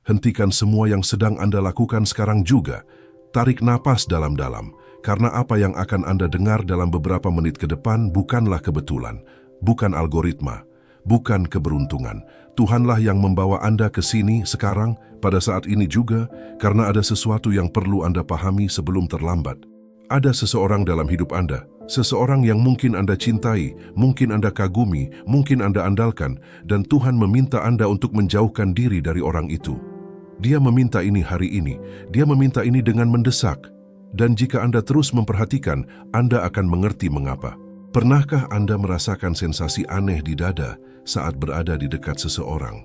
Hentikan semua yang sedang Anda lakukan sekarang juga. Tarik napas dalam-dalam, karena apa yang akan Anda dengar dalam beberapa menit ke depan bukanlah kebetulan, bukan algoritma, bukan keberuntungan. Tuhanlah yang membawa Anda ke sini sekarang, pada saat ini juga, karena ada sesuatu yang perlu Anda pahami sebelum terlambat. Ada seseorang dalam hidup Anda, seseorang yang mungkin Anda cintai, mungkin Anda kagumi, mungkin Anda andalkan, dan Tuhan meminta Anda untuk menjauhkan diri dari orang itu. Dia meminta ini hari ini, dia meminta ini dengan mendesak. Dan jika Anda terus memperhatikan, Anda akan mengerti mengapa. Pernahkah Anda merasakan sensasi aneh di dada saat berada di dekat seseorang?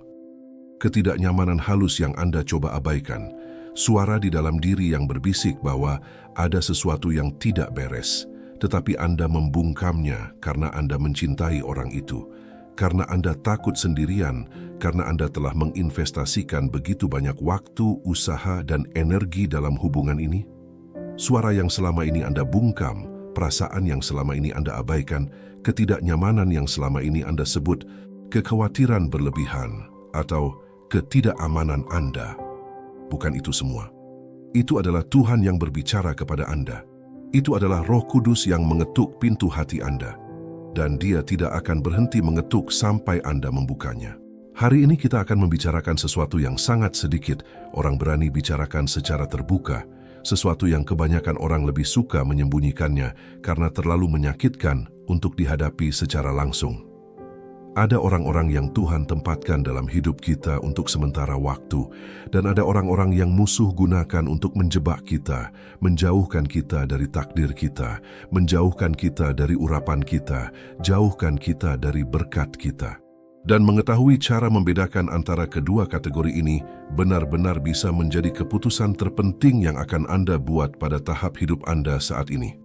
Ketidaknyamanan halus yang Anda coba abaikan, suara di dalam diri yang berbisik bahwa ada sesuatu yang tidak beres, tetapi Anda membungkamnya karena Anda mencintai orang itu, karena Anda takut sendirian, karena Anda telah menginvestasikan begitu banyak waktu, usaha, dan energi dalam hubungan ini. Suara yang selama ini Anda bungkam, perasaan yang selama ini Anda abaikan, ketidaknyamanan yang selama ini Anda sebut kekhawatiran berlebihan atau ketidakamanan Anda. Bukan itu semua. Itu adalah Tuhan yang berbicara kepada Anda. Itu adalah Roh Kudus yang mengetuk pintu hati Anda. Dan Dia tidak akan berhenti mengetuk sampai Anda membukanya. Hari ini kita akan membicarakan sesuatu yang sangat sedikit orang berani bicarakan secara terbuka, sesuatu yang kebanyakan orang lebih suka menyembunyikannya karena terlalu menyakitkan untuk dihadapi secara langsung. Ada orang-orang yang Tuhan tempatkan dalam hidup kita untuk sementara waktu, dan ada orang-orang yang musuh gunakan untuk menjebak kita, menjauhkan kita dari takdir kita, menjauhkan kita dari urapan kita, jauhkan kita dari berkat kita. Dan mengetahui cara membedakan antara kedua kategori ini benar-benar bisa menjadi keputusan terpenting yang akan Anda buat pada tahap hidup Anda saat ini.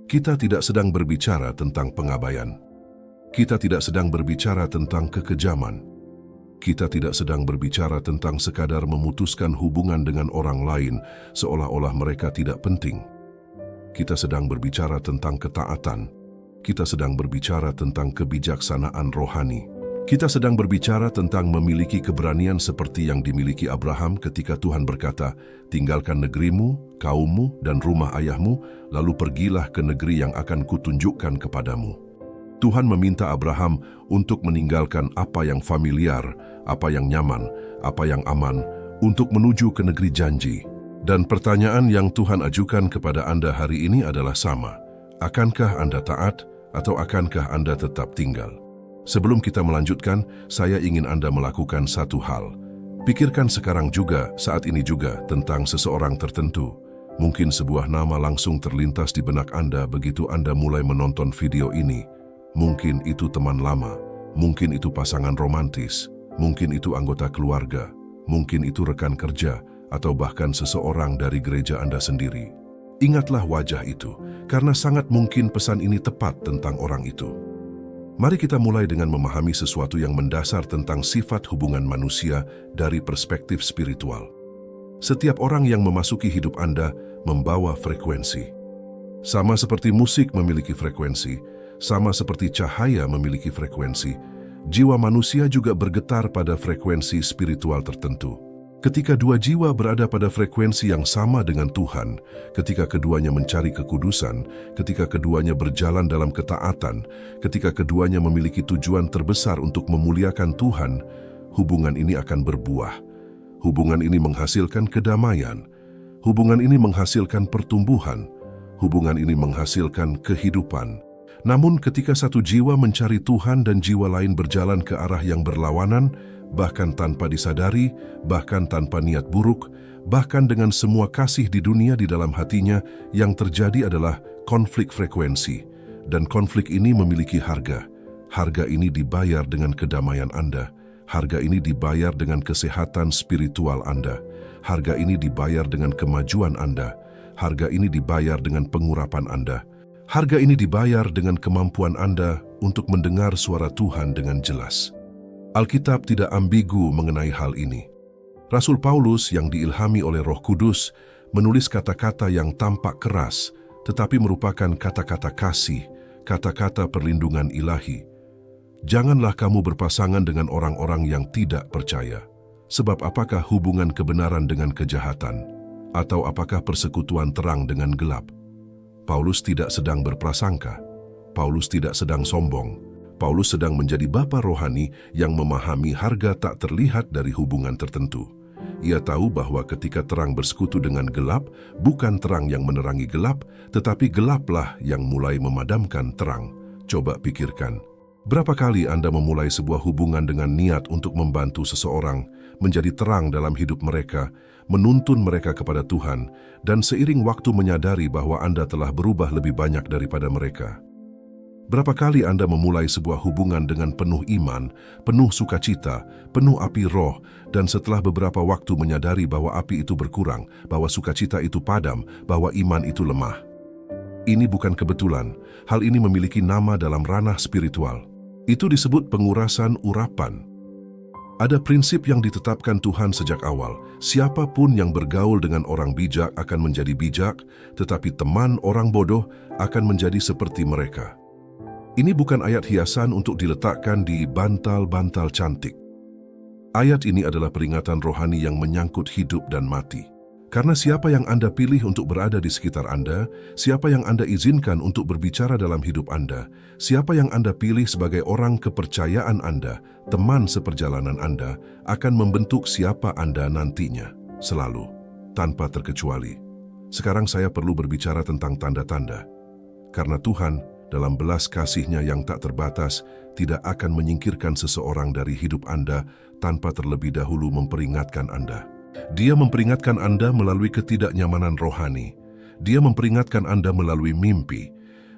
Kita tidak sedang berbicara tentang pengabaian. Kita tidak sedang berbicara tentang kekejaman. Kita tidak sedang berbicara tentang sekadar memutuskan hubungan dengan orang lain seolah-olah mereka tidak penting. Kita sedang berbicara tentang ketaatan. Kita sedang berbicara tentang kebijaksanaan rohani. Kita sedang berbicara tentang memiliki keberanian seperti yang dimiliki Abraham ketika Tuhan berkata, "Tinggalkan negerimu, kaummu, dan rumah ayahmu, lalu pergilah ke negeri yang akan kutunjukkan kepadamu." Tuhan meminta Abraham untuk meninggalkan apa yang familiar, apa yang nyaman, apa yang aman, untuk menuju ke negeri janji. Dan pertanyaan yang Tuhan ajukan kepada Anda hari ini adalah sama. Akankah Anda taat atau akankah Anda tetap tinggal? Sebelum kita melanjutkan, saya ingin Anda melakukan satu hal. Pikirkan sekarang juga, saat ini juga, tentang seseorang tertentu. Mungkin sebuah nama langsung terlintas di benak Anda begitu Anda mulai menonton video ini. Mungkin itu teman lama, mungkin itu pasangan romantis, mungkin itu anggota keluarga, mungkin itu rekan kerja, atau bahkan seseorang dari gereja Anda sendiri. Ingatlah wajah itu, karena sangat mungkin pesan ini tepat tentang orang itu. Mari kita mulai dengan memahami sesuatu yang mendasar tentang sifat hubungan manusia dari perspektif spiritual. Setiap orang yang memasuki hidup Anda membawa frekuensi. Sama seperti musik memiliki frekuensi, sama seperti cahaya memiliki frekuensi, jiwa manusia juga bergetar pada frekuensi spiritual tertentu. Ketika dua jiwa berada pada frekuensi yang sama dengan Tuhan, ketika keduanya mencari kekudusan, ketika keduanya berjalan dalam ketaatan, ketika keduanya memiliki tujuan terbesar untuk memuliakan Tuhan, hubungan ini akan berbuah. Hubungan ini menghasilkan kedamaian. Hubungan ini menghasilkan pertumbuhan. Hubungan ini menghasilkan kehidupan. Namun ketika satu jiwa mencari Tuhan dan jiwa lain berjalan ke arah yang berlawanan, bahkan tanpa disadari, bahkan tanpa niat buruk, bahkan dengan semua kasih di dunia di dalam hatinya, yang terjadi adalah konflik frekuensi. Dan konflik ini memiliki harga. Harga ini dibayar dengan kedamaian Anda. Harga ini dibayar dengan kesehatan spiritual Anda. Harga ini dibayar dengan kemajuan Anda. Harga ini dibayar dengan pengurapan Anda. Harga ini dibayar dengan kemampuan Anda untuk mendengar suara Tuhan dengan jelas. Alkitab tidak ambigu mengenai hal ini. Rasul Paulus yang diilhami oleh Roh Kudus menulis kata-kata yang tampak keras, tetapi merupakan kata-kata kasih, kata-kata perlindungan ilahi. Janganlah kamu berpasangan dengan orang-orang yang tidak percaya. Sebab apakah hubungan kebenaran dengan kejahatan? Atau apakah persekutuan terang dengan gelap? Paulus tidak sedang berprasangka. Paulus tidak sedang sombong. Paulus sedang menjadi bapa rohani yang memahami harga tak terlihat dari hubungan tertentu. Ia tahu bahwa ketika terang bersekutu dengan gelap, bukan terang yang menerangi gelap, tetapi gelaplah yang mulai memadamkan terang. Coba pikirkan, berapa kali Anda memulai sebuah hubungan dengan niat untuk membantu seseorang, menjadi terang dalam hidup mereka, menuntun mereka kepada Tuhan, dan seiring waktu menyadari bahwa Anda telah berubah lebih banyak daripada mereka. Berapa kali Anda memulai sebuah hubungan dengan penuh iman, penuh sukacita, penuh api roh, dan setelah beberapa waktu menyadari bahwa api itu berkurang, bahwa sukacita itu padam, bahwa iman itu lemah. Ini bukan kebetulan. Hal ini memiliki nama dalam ranah spiritual. Itu disebut pengurasan urapan. Ada prinsip yang ditetapkan Tuhan sejak awal. Siapapun yang bergaul dengan orang bijak akan menjadi bijak, tetapi teman orang bodoh akan menjadi seperti mereka. Ini bukan ayat hiasan untuk diletakkan di bantal-bantal cantik. Ayat ini adalah peringatan rohani yang menyangkut hidup dan mati. Karena siapa yang Anda pilih untuk berada di sekitar Anda, siapa yang Anda izinkan untuk berbicara dalam hidup Anda, siapa yang Anda pilih sebagai orang kepercayaan Anda, teman seperjalanan Anda, akan membentuk siapa Anda nantinya, selalu, tanpa terkecuali. Sekarang saya perlu berbicara tentang tanda-tanda. Karena Tuhan, dalam belas kasih-Nya yang tak terbatas, tidak akan menyingkirkan seseorang dari hidup Anda tanpa terlebih dahulu memperingatkan Anda. Dia memperingatkan Anda melalui ketidaknyamanan rohani. Dia memperingatkan Anda melalui mimpi.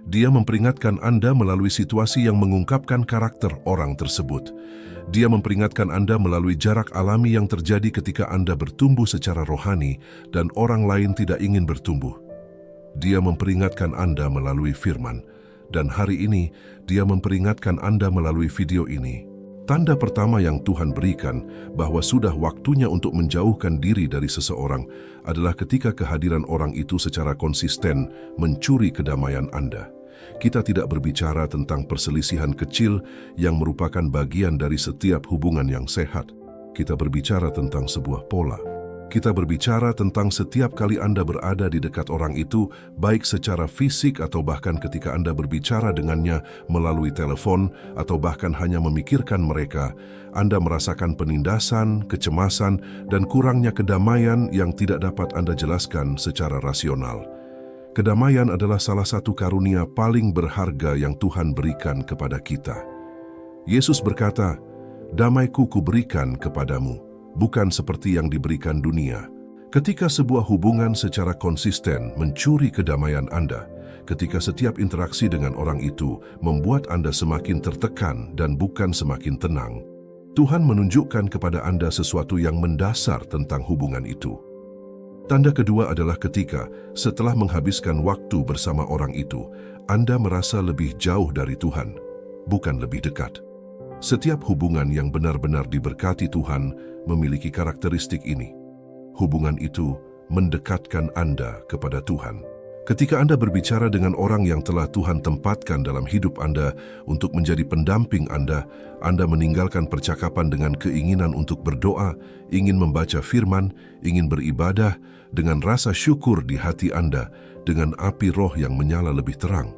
Dia memperingatkan Anda melalui situasi yang mengungkapkan karakter orang tersebut. Dia memperingatkan Anda melalui jarak alami yang terjadi ketika Anda bertumbuh secara rohani dan orang lain tidak ingin bertumbuh. Dia memperingatkan Anda melalui firman. Dan hari ini, Dia memperingatkan Anda melalui video ini. Tanda pertama yang Tuhan berikan bahwa sudah waktunya untuk menjauhkan diri dari seseorang adalah ketika kehadiran orang itu secara konsisten mencuri kedamaian Anda. Kita tidak berbicara tentang perselisihan kecil yang merupakan bagian dari setiap hubungan yang sehat. Kita berbicara tentang sebuah pola. Kita berbicara tentang setiap kali Anda berada di dekat orang itu, baik secara fisik atau bahkan ketika Anda berbicara dengannya melalui telepon atau bahkan hanya memikirkan mereka, Anda merasakan penindasan, kecemasan, dan kurangnya kedamaian yang tidak dapat Anda jelaskan secara rasional. Kedamaian adalah salah satu karunia paling berharga yang Tuhan berikan kepada kita. Yesus berkata, "Damai-Ku kuberikan kepadamu, bukan seperti yang diberikan dunia." Ketika sebuah hubungan secara konsisten mencuri kedamaian Anda, ketika setiap interaksi dengan orang itu membuat Anda semakin tertekan dan bukan semakin tenang, Tuhan menunjukkan kepada Anda sesuatu yang mendasar tentang hubungan itu. Tanda kedua adalah ketika, setelah menghabiskan waktu bersama orang itu, Anda merasa lebih jauh dari Tuhan, bukan lebih dekat. Setiap hubungan yang benar-benar diberkati Tuhan memiliki karakteristik ini. Hubungan itu mendekatkan Anda kepada Tuhan. Ketika Anda berbicara dengan orang yang telah Tuhan tempatkan dalam hidup Anda untuk menjadi pendamping Anda meninggalkan percakapan dengan keinginan untuk berdoa, ingin membaca firman, ingin beribadah, dengan rasa syukur di hati Anda, dengan api roh yang menyala lebih terang.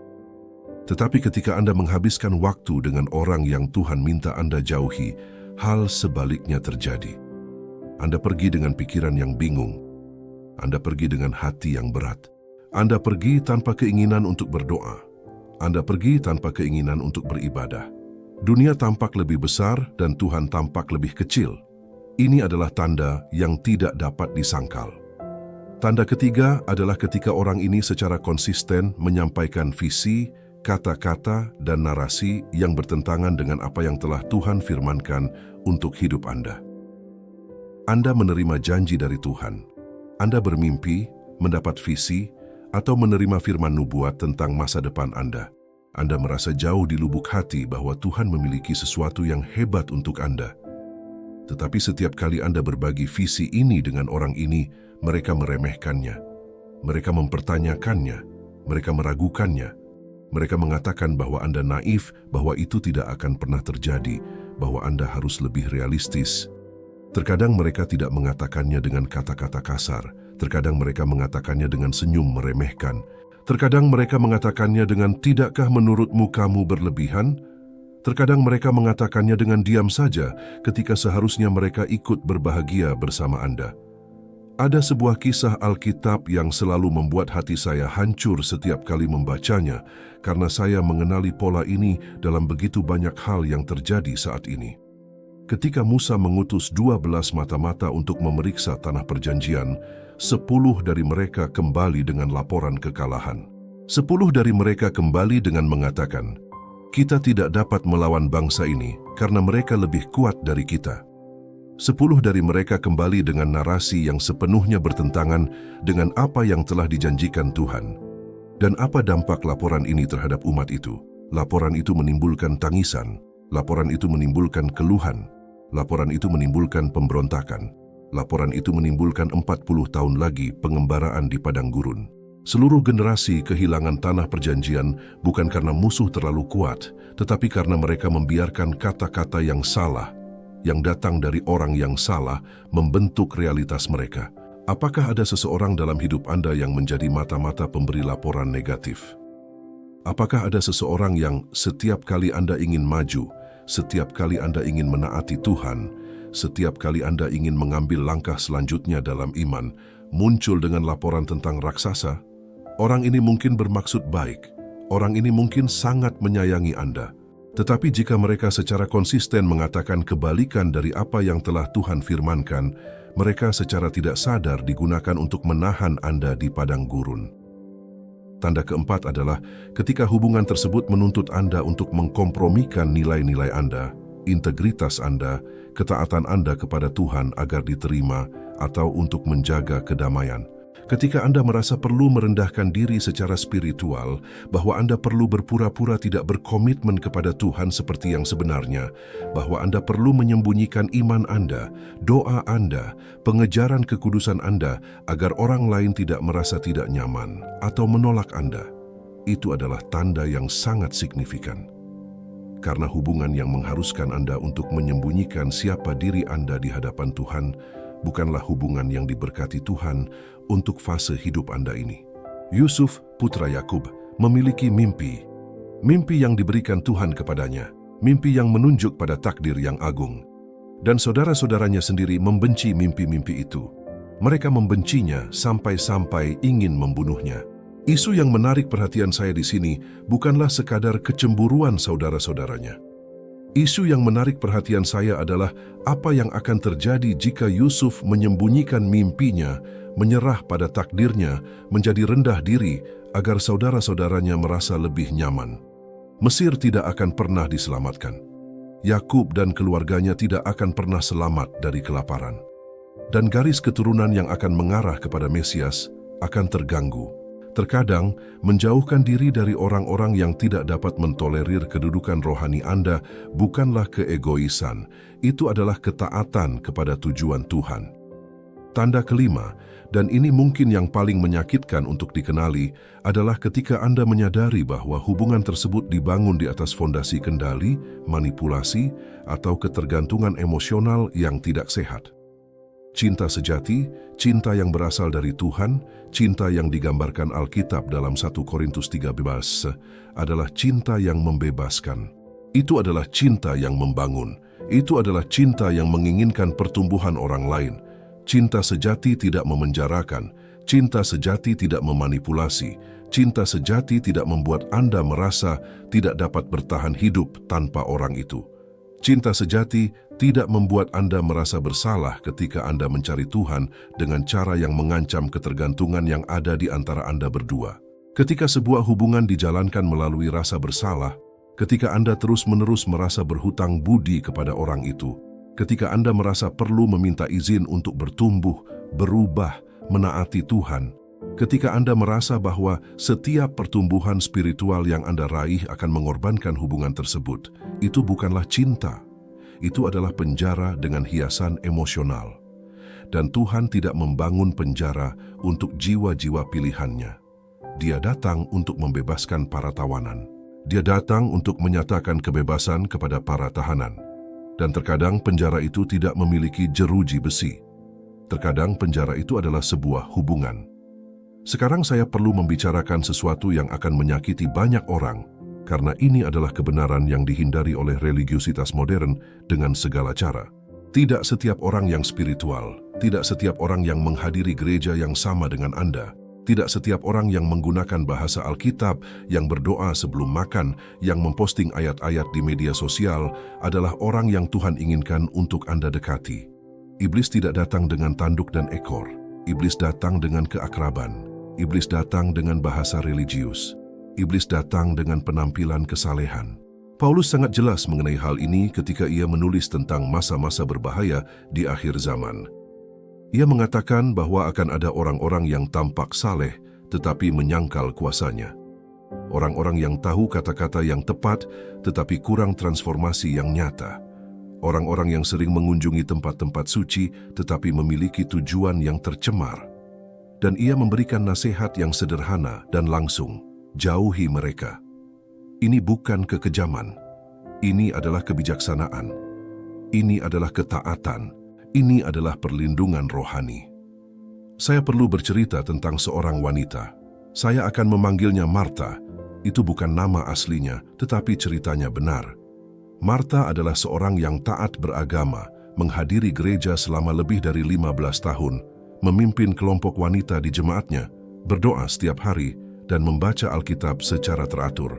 Tetapi ketika Anda menghabiskan waktu dengan orang yang Tuhan minta Anda jauhi, hal sebaliknya terjadi. Anda pergi dengan pikiran yang bingung. Anda pergi dengan hati yang berat. Anda pergi tanpa keinginan untuk berdoa. Anda pergi tanpa keinginan untuk beribadah. Dunia tampak lebih besar dan Tuhan tampak lebih kecil. Ini adalah tanda yang tidak dapat disangkal. Tanda ketiga adalah ketika orang ini secara konsisten menyampaikan visi, kata-kata, dan narasi yang bertentangan dengan apa yang telah Tuhan firmankan untuk hidup Anda. Anda menerima janji dari Tuhan. Anda bermimpi, mendapat visi, atau menerima firman nubuat tentang masa depan Anda. Anda merasa jauh di lubuk hati bahwa Tuhan memiliki sesuatu yang hebat untuk Anda. Tetapi setiap kali Anda berbagi visi ini dengan orang ini, mereka meremehkannya. Mereka mempertanyakannya. Mereka meragukannya. Mereka mengatakan bahwa Anda naif, bahwa itu tidak akan pernah terjadi, bahwa Anda harus lebih realistis. Terkadang mereka tidak mengatakannya dengan kata-kata kasar, terkadang mereka mengatakannya dengan senyum meremehkan, terkadang mereka mengatakannya dengan "Tidakkah menurutmu kamu berlebihan?" Terkadang mereka mengatakannya dengan diam saja ketika seharusnya mereka ikut berbahagia bersama Anda. Ada sebuah kisah Alkitab yang selalu membuat hati saya hancur setiap kali membacanya, karena saya mengenali pola ini dalam begitu banyak hal yang terjadi saat ini. Ketika Musa mengutus 12 mata-mata untuk memeriksa tanah perjanjian, 10 dari mereka kembali dengan laporan kekalahan. 10 dari mereka kembali dengan mengatakan, "Kita tidak dapat melawan bangsa ini karena mereka lebih kuat dari kita." 10 dari mereka kembali dengan narasi yang sepenuhnya bertentangan dengan apa yang telah dijanjikan Tuhan. Dan apa dampak laporan ini terhadap umat itu? Laporan itu menimbulkan tangisan, laporan itu menimbulkan keluhan, laporan itu menimbulkan pemberontakan, laporan itu menimbulkan 40 tahun lagi pengembaraan di padang gurun. Seluruh generasi kehilangan tanah perjanjian bukan karena musuh terlalu kuat, tetapi karena mereka membiarkan kata-kata yang salah, yang datang dari orang yang salah, membentuk realitas mereka. Apakah ada seseorang dalam hidup Anda yang menjadi mata-mata pemberi laporan negatif? Apakah ada seseorang yang setiap kali Anda ingin maju, setiap kali Anda ingin menaati Tuhan, setiap kali Anda ingin mengambil langkah selanjutnya dalam iman, muncul dengan laporan tentang raksasa? Orang ini mungkin bermaksud baik, orang ini mungkin sangat menyayangi Anda. Tetapi jika mereka secara konsisten mengatakan kebalikan dari apa yang telah Tuhan firmankan, mereka secara tidak sadar digunakan untuk menahan Anda di padang gurun. Tanda keempat adalah ketika hubungan tersebut menuntut Anda untuk mengkompromikan nilai-nilai Anda, integritas Anda, ketaatan Anda kepada Tuhan agar diterima, atau untuk menjaga kedamaian. Ketika Anda merasa perlu merendahkan diri secara spiritual, bahwa Anda perlu berpura-pura tidak berkomitmen kepada Tuhan seperti yang sebenarnya, bahwa Anda perlu menyembunyikan iman Anda, doa Anda, pengejaran kekudusan Anda, agar orang lain tidak merasa tidak nyaman atau menolak Anda, itu adalah tanda yang sangat signifikan. Karena hubungan yang mengharuskan Anda untuk menyembunyikan siapa diri Anda di hadapan Tuhan, bukanlah hubungan yang diberkati Tuhan untuk fase hidup Anda ini. Yusuf, putra Yakub, memiliki mimpi. Mimpi yang diberikan Tuhan kepadanya. Mimpi yang menunjuk pada takdir yang agung. Dan saudara-saudaranya sendiri membenci mimpi-mimpi itu. Mereka membencinya sampai-sampai ingin membunuhnya. Isu yang menarik perhatian saya di sini bukanlah sekadar kecemburuan saudara-saudaranya. Isu yang menarik perhatian saya adalah apa yang akan terjadi jika Yusuf menyembunyikan mimpinya, menyerah pada takdirnya, menjadi rendah diri agar saudara-saudaranya merasa lebih nyaman. Mesir tidak akan pernah diselamatkan. Yakub dan keluarganya tidak akan pernah selamat dari kelaparan. Dan garis keturunan yang akan mengarah kepada Mesias akan terganggu. Terkadang, menjauhkan diri dari orang-orang yang tidak dapat mentolerir kedudukan rohani Anda bukanlah keegoisan, itu adalah ketaatan kepada tujuan Tuhan. Tanda kelima, dan ini mungkin yang paling menyakitkan untuk dikenali, adalah ketika Anda menyadari bahwa hubungan tersebut dibangun di atas fondasi kendali, manipulasi, atau ketergantungan emosional yang tidak sehat. Cinta sejati, cinta yang berasal dari Tuhan, cinta yang digambarkan Alkitab dalam 1 Korintus 13 adalah cinta yang membebaskan. Itu adalah cinta yang membangun. Itu adalah cinta yang menginginkan pertumbuhan orang lain. Cinta sejati tidak memenjarakan. Cinta sejati tidak memanipulasi. Cinta sejati tidak membuat Anda merasa tidak dapat bertahan hidup tanpa orang itu. Cinta sejati tidak membuat Anda merasa bersalah ketika Anda mencari Tuhan dengan cara yang mengancam ketergantungan yang ada di antara Anda berdua. Ketika sebuah hubungan dijalankan melalui rasa bersalah, ketika Anda terus-menerus merasa berhutang budi kepada orang itu, ketika Anda merasa perlu meminta izin untuk bertumbuh, berubah, menaati Tuhan, ketika Anda merasa bahwa setiap pertumbuhan spiritual yang Anda raih akan mengorbankan hubungan tersebut, itu bukanlah cinta. Itu adalah penjara dengan hiasan emosional. Dan Tuhan tidak membangun penjara untuk jiwa-jiwa pilihannya. Dia datang untuk membebaskan para tawanan. Dia datang untuk menyatakan kebebasan kepada para tahanan. Dan terkadang penjara itu tidak memiliki jeruji besi. Terkadang penjara itu adalah sebuah hubungan. Sekarang saya perlu membicarakan sesuatu yang akan menyakiti banyak orang, karena ini adalah kebenaran yang dihindari oleh religiusitas modern dengan segala cara. Tidak setiap orang yang spiritual, tidak setiap orang yang menghadiri gereja yang sama dengan Anda, tidak setiap orang yang menggunakan bahasa Alkitab, yang berdoa sebelum makan, yang memposting ayat-ayat di media sosial, adalah orang yang Tuhan inginkan untuk Anda dekati. Iblis tidak datang dengan tanduk dan ekor. Iblis datang dengan keakraban. Iblis datang dengan bahasa religius. Iblis datang dengan penampilan kesalehan. Paulus sangat jelas mengenai hal ini ketika ia menulis tentang masa-masa berbahaya di akhir zaman. Ia mengatakan bahwa akan ada orang-orang yang tampak saleh tetapi menyangkal kuasanya. Orang-orang yang tahu kata-kata yang tepat tetapi kurang transformasi yang nyata. Orang-orang yang sering mengunjungi tempat-tempat suci tetapi memiliki tujuan yang tercemar. Dan ia memberikan nasihat yang sederhana dan langsung. Jauhi mereka. Ini bukan kekejaman. Ini adalah kebijaksanaan. Ini adalah ketaatan. Ini adalah perlindungan rohani. Saya perlu bercerita tentang seorang wanita. Saya akan memanggilnya Marta. Itu bukan nama aslinya, tetapi ceritanya benar. Marta adalah seorang yang taat beragama, menghadiri gereja selama lebih dari 15 tahun, memimpin kelompok wanita di jemaatnya, berdoa setiap hari, dan membaca Alkitab secara teratur.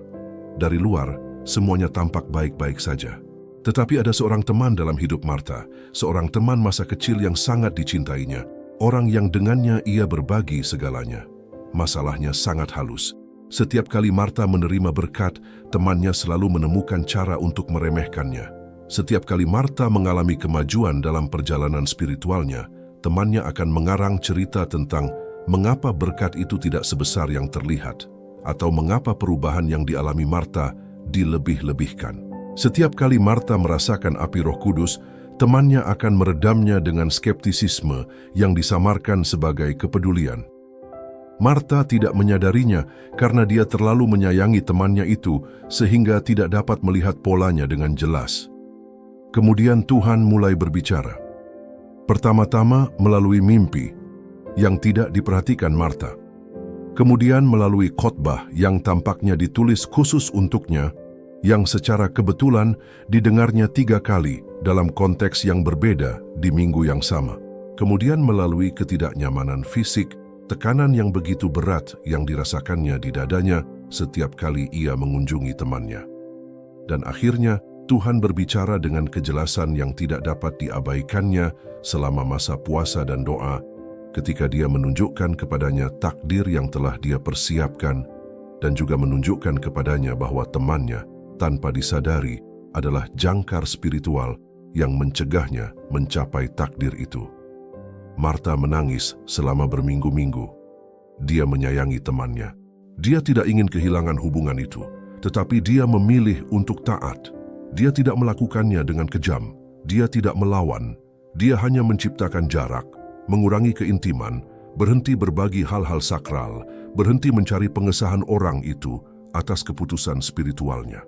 Dari luar, semuanya tampak baik-baik saja. Tetapi ada seorang teman dalam hidup Marta, seorang teman masa kecil yang sangat dicintainya, orang yang dengannya ia berbagi segalanya. Masalahnya sangat halus. Setiap kali Marta menerima berkat, temannya selalu menemukan cara untuk meremehkannya. Setiap kali Marta mengalami kemajuan dalam perjalanan spiritualnya, temannya akan mengarang cerita tentang mengapa berkat itu tidak sebesar yang terlihat, atau mengapa perubahan yang dialami Marta dilebih-lebihkan. Setiap kali Marta merasakan api Roh Kudus, temannya akan meredamnya dengan skeptisisme yang disamarkan sebagai kepedulian. Marta tidak menyadarinya karena dia terlalu menyayangi temannya itu sehingga tidak dapat melihat polanya dengan jelas. Kemudian Tuhan mulai berbicara. Pertama-tama melalui mimpi yang tidak diperhatikan Marta. Kemudian melalui khotbah yang tampaknya ditulis khusus untuknya, yang secara kebetulan didengarnya 3 kali dalam konteks yang berbeda di minggu yang sama. Kemudian melalui ketidaknyamanan fisik, tekanan yang begitu berat yang dirasakannya di dadanya setiap kali ia mengunjungi temannya. Dan akhirnya Tuhan berbicara dengan kejelasan yang tidak dapat diabaikannya selama masa puasa dan doa, ketika dia menunjukkan kepadanya takdir yang telah dia persiapkan dan juga menunjukkan kepadanya bahwa temannya tanpa disadari adalah jangkar spiritual yang mencegahnya mencapai takdir itu. Marta menangis selama berminggu-minggu. Dia menyayangi temannya. Dia tidak ingin kehilangan hubungan itu, tetapi dia memilih untuk taat. Dia tidak melakukannya dengan kejam. Dia tidak melawan. Dia hanya menciptakan jarak, mengurangi keintiman, berhenti berbagi hal-hal sakral, berhenti mencari pengesahan orang itu atas keputusan spiritualnya.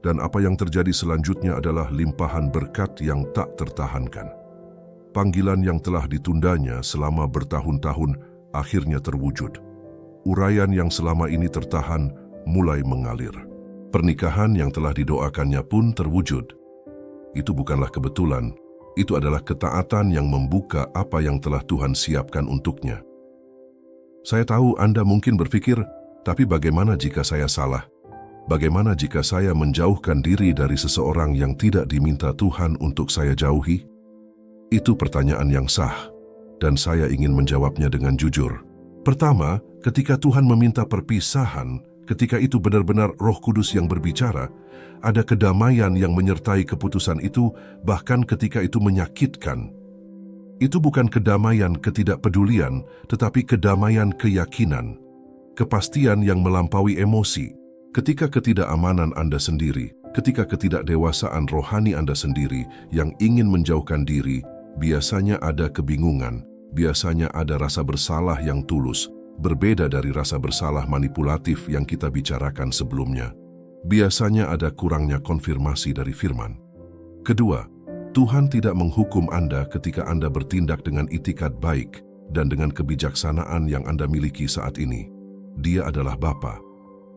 Dan apa yang terjadi selanjutnya adalah limpahan berkat yang tak tertahankan. Panggilan yang telah ditundanya selama bertahun-tahun akhirnya terwujud. Uraian yang selama ini tertahan mulai mengalir. Pernikahan yang telah didoakannya pun terwujud. Itu bukanlah kebetulan, itu adalah ketaatan yang membuka apa yang telah Tuhan siapkan untuknya. Saya tahu Anda mungkin berpikir, tapi bagaimana jika saya salah? Bagaimana jika saya menjauhkan diri dari seseorang yang tidak diminta Tuhan untuk saya jauhi? Itu pertanyaan yang sah, dan saya ingin menjawabnya dengan jujur. Pertama, ketika Tuhan meminta perpisahan, ketika itu benar-benar Roh Kudus yang berbicara, ada kedamaian yang menyertai keputusan itu, bahkan ketika itu menyakitkan. Itu bukan kedamaian ketidakpedulian, tetapi kedamaian keyakinan, kepastian yang melampaui emosi. Ketika ketidakamanan Anda sendiri, ketika ketidakdewasaan rohani Anda sendiri yang ingin menjauhkan diri, biasanya ada kebingungan, biasanya ada rasa bersalah yang tulus, berbeda dari rasa bersalah manipulatif yang kita bicarakan sebelumnya. Biasanya ada kurangnya konfirmasi dari firman. Kedua, Tuhan tidak menghukum Anda ketika Anda bertindak dengan itikat baik dan dengan kebijaksanaan yang Anda miliki saat ini. Dia adalah Bapa.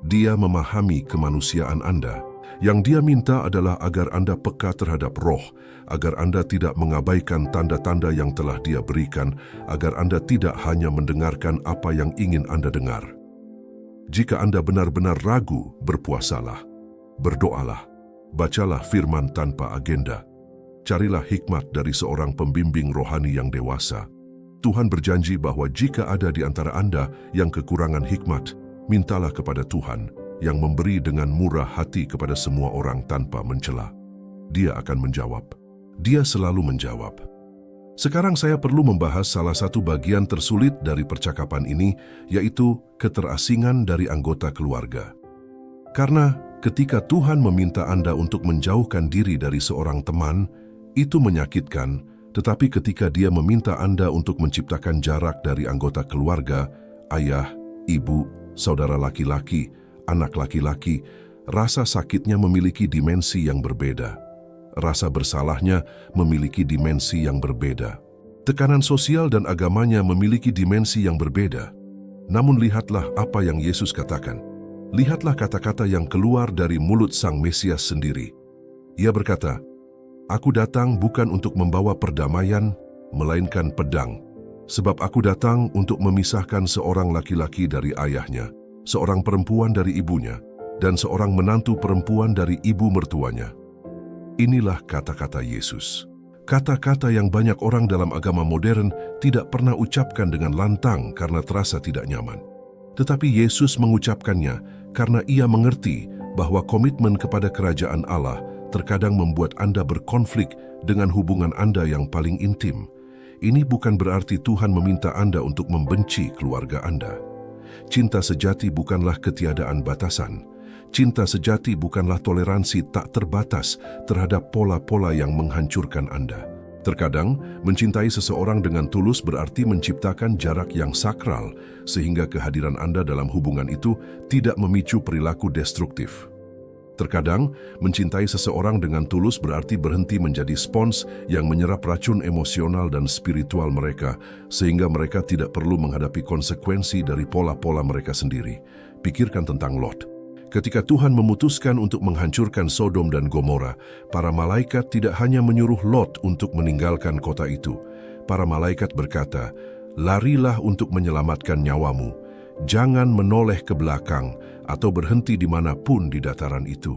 Dia memahami kemanusiaan Anda. Yang Dia minta adalah agar Anda peka terhadap roh, agar Anda tidak mengabaikan tanda-tanda yang telah Dia berikan, agar Anda tidak hanya mendengarkan apa yang ingin Anda dengar. Jika Anda benar-benar ragu, berpuasalah, berdoalah, bacalah firman tanpa agenda. Carilah hikmat dari seorang pembimbing rohani yang dewasa. Tuhan berjanji bahwa jika ada di antara Anda yang kekurangan hikmat, mintalah kepada Tuhan yang memberi dengan murah hati kepada semua orang tanpa mencela. Dia akan menjawab. Dia selalu menjawab. Sekarang saya perlu membahas salah satu bagian tersulit dari percakapan ini, yaitu keterasingan dari anggota keluarga. Karena ketika Tuhan meminta Anda untuk menjauhkan diri dari seorang teman, itu menyakitkan, tetapi ketika Dia meminta Anda untuk menciptakan jarak dari anggota keluarga, ayah, ibu, saudara laki-laki, anak laki-laki, rasa sakitnya memiliki dimensi yang berbeda. Rasa bersalahnya memiliki dimensi yang berbeda. Tekanan sosial dan agamanya memiliki dimensi yang berbeda. Namun lihatlah apa yang Yesus katakan. Lihatlah kata-kata yang keluar dari mulut Sang Mesias sendiri. Ia berkata, "Aku datang bukan untuk membawa perdamaian, melainkan pedang. Sebab aku datang untuk memisahkan seorang laki-laki dari ayahnya, seorang perempuan dari ibunya, dan seorang menantu perempuan dari ibu mertuanya." Inilah kata-kata Yesus. Kata-kata yang banyak orang dalam agama modern tidak pernah ucapkan dengan lantang karena terasa tidak nyaman. Tetapi Yesus mengucapkannya karena Ia mengerti bahwa komitmen kepada kerajaan Allah terkadang membuat Anda berkonflik dengan hubungan Anda yang paling intim. Ini bukan berarti Tuhan meminta Anda untuk membenci keluarga Anda. Cinta sejati bukanlah ketiadaan batasan. Cinta sejati bukanlah toleransi tak terbatas terhadap pola-pola yang menghancurkan Anda. Terkadang, mencintai seseorang dengan tulus berarti menciptakan jarak yang sakral, sehingga kehadiran Anda dalam hubungan itu tidak memicu perilaku destruktif. Terkadang, mencintai seseorang dengan tulus berarti berhenti menjadi spons yang menyerap racun emosional dan spiritual mereka, sehingga mereka tidak perlu menghadapi konsekuensi dari pola-pola mereka sendiri. Pikirkan tentang Lot. Ketika Tuhan memutuskan untuk menghancurkan Sodom dan Gomora, para malaikat tidak hanya menyuruh Lot untuk meninggalkan kota itu. Para malaikat berkata, "Larilah untuk menyelamatkan nyawamu. Jangan menoleh ke belakang atau berhenti dimanapun di dataran itu."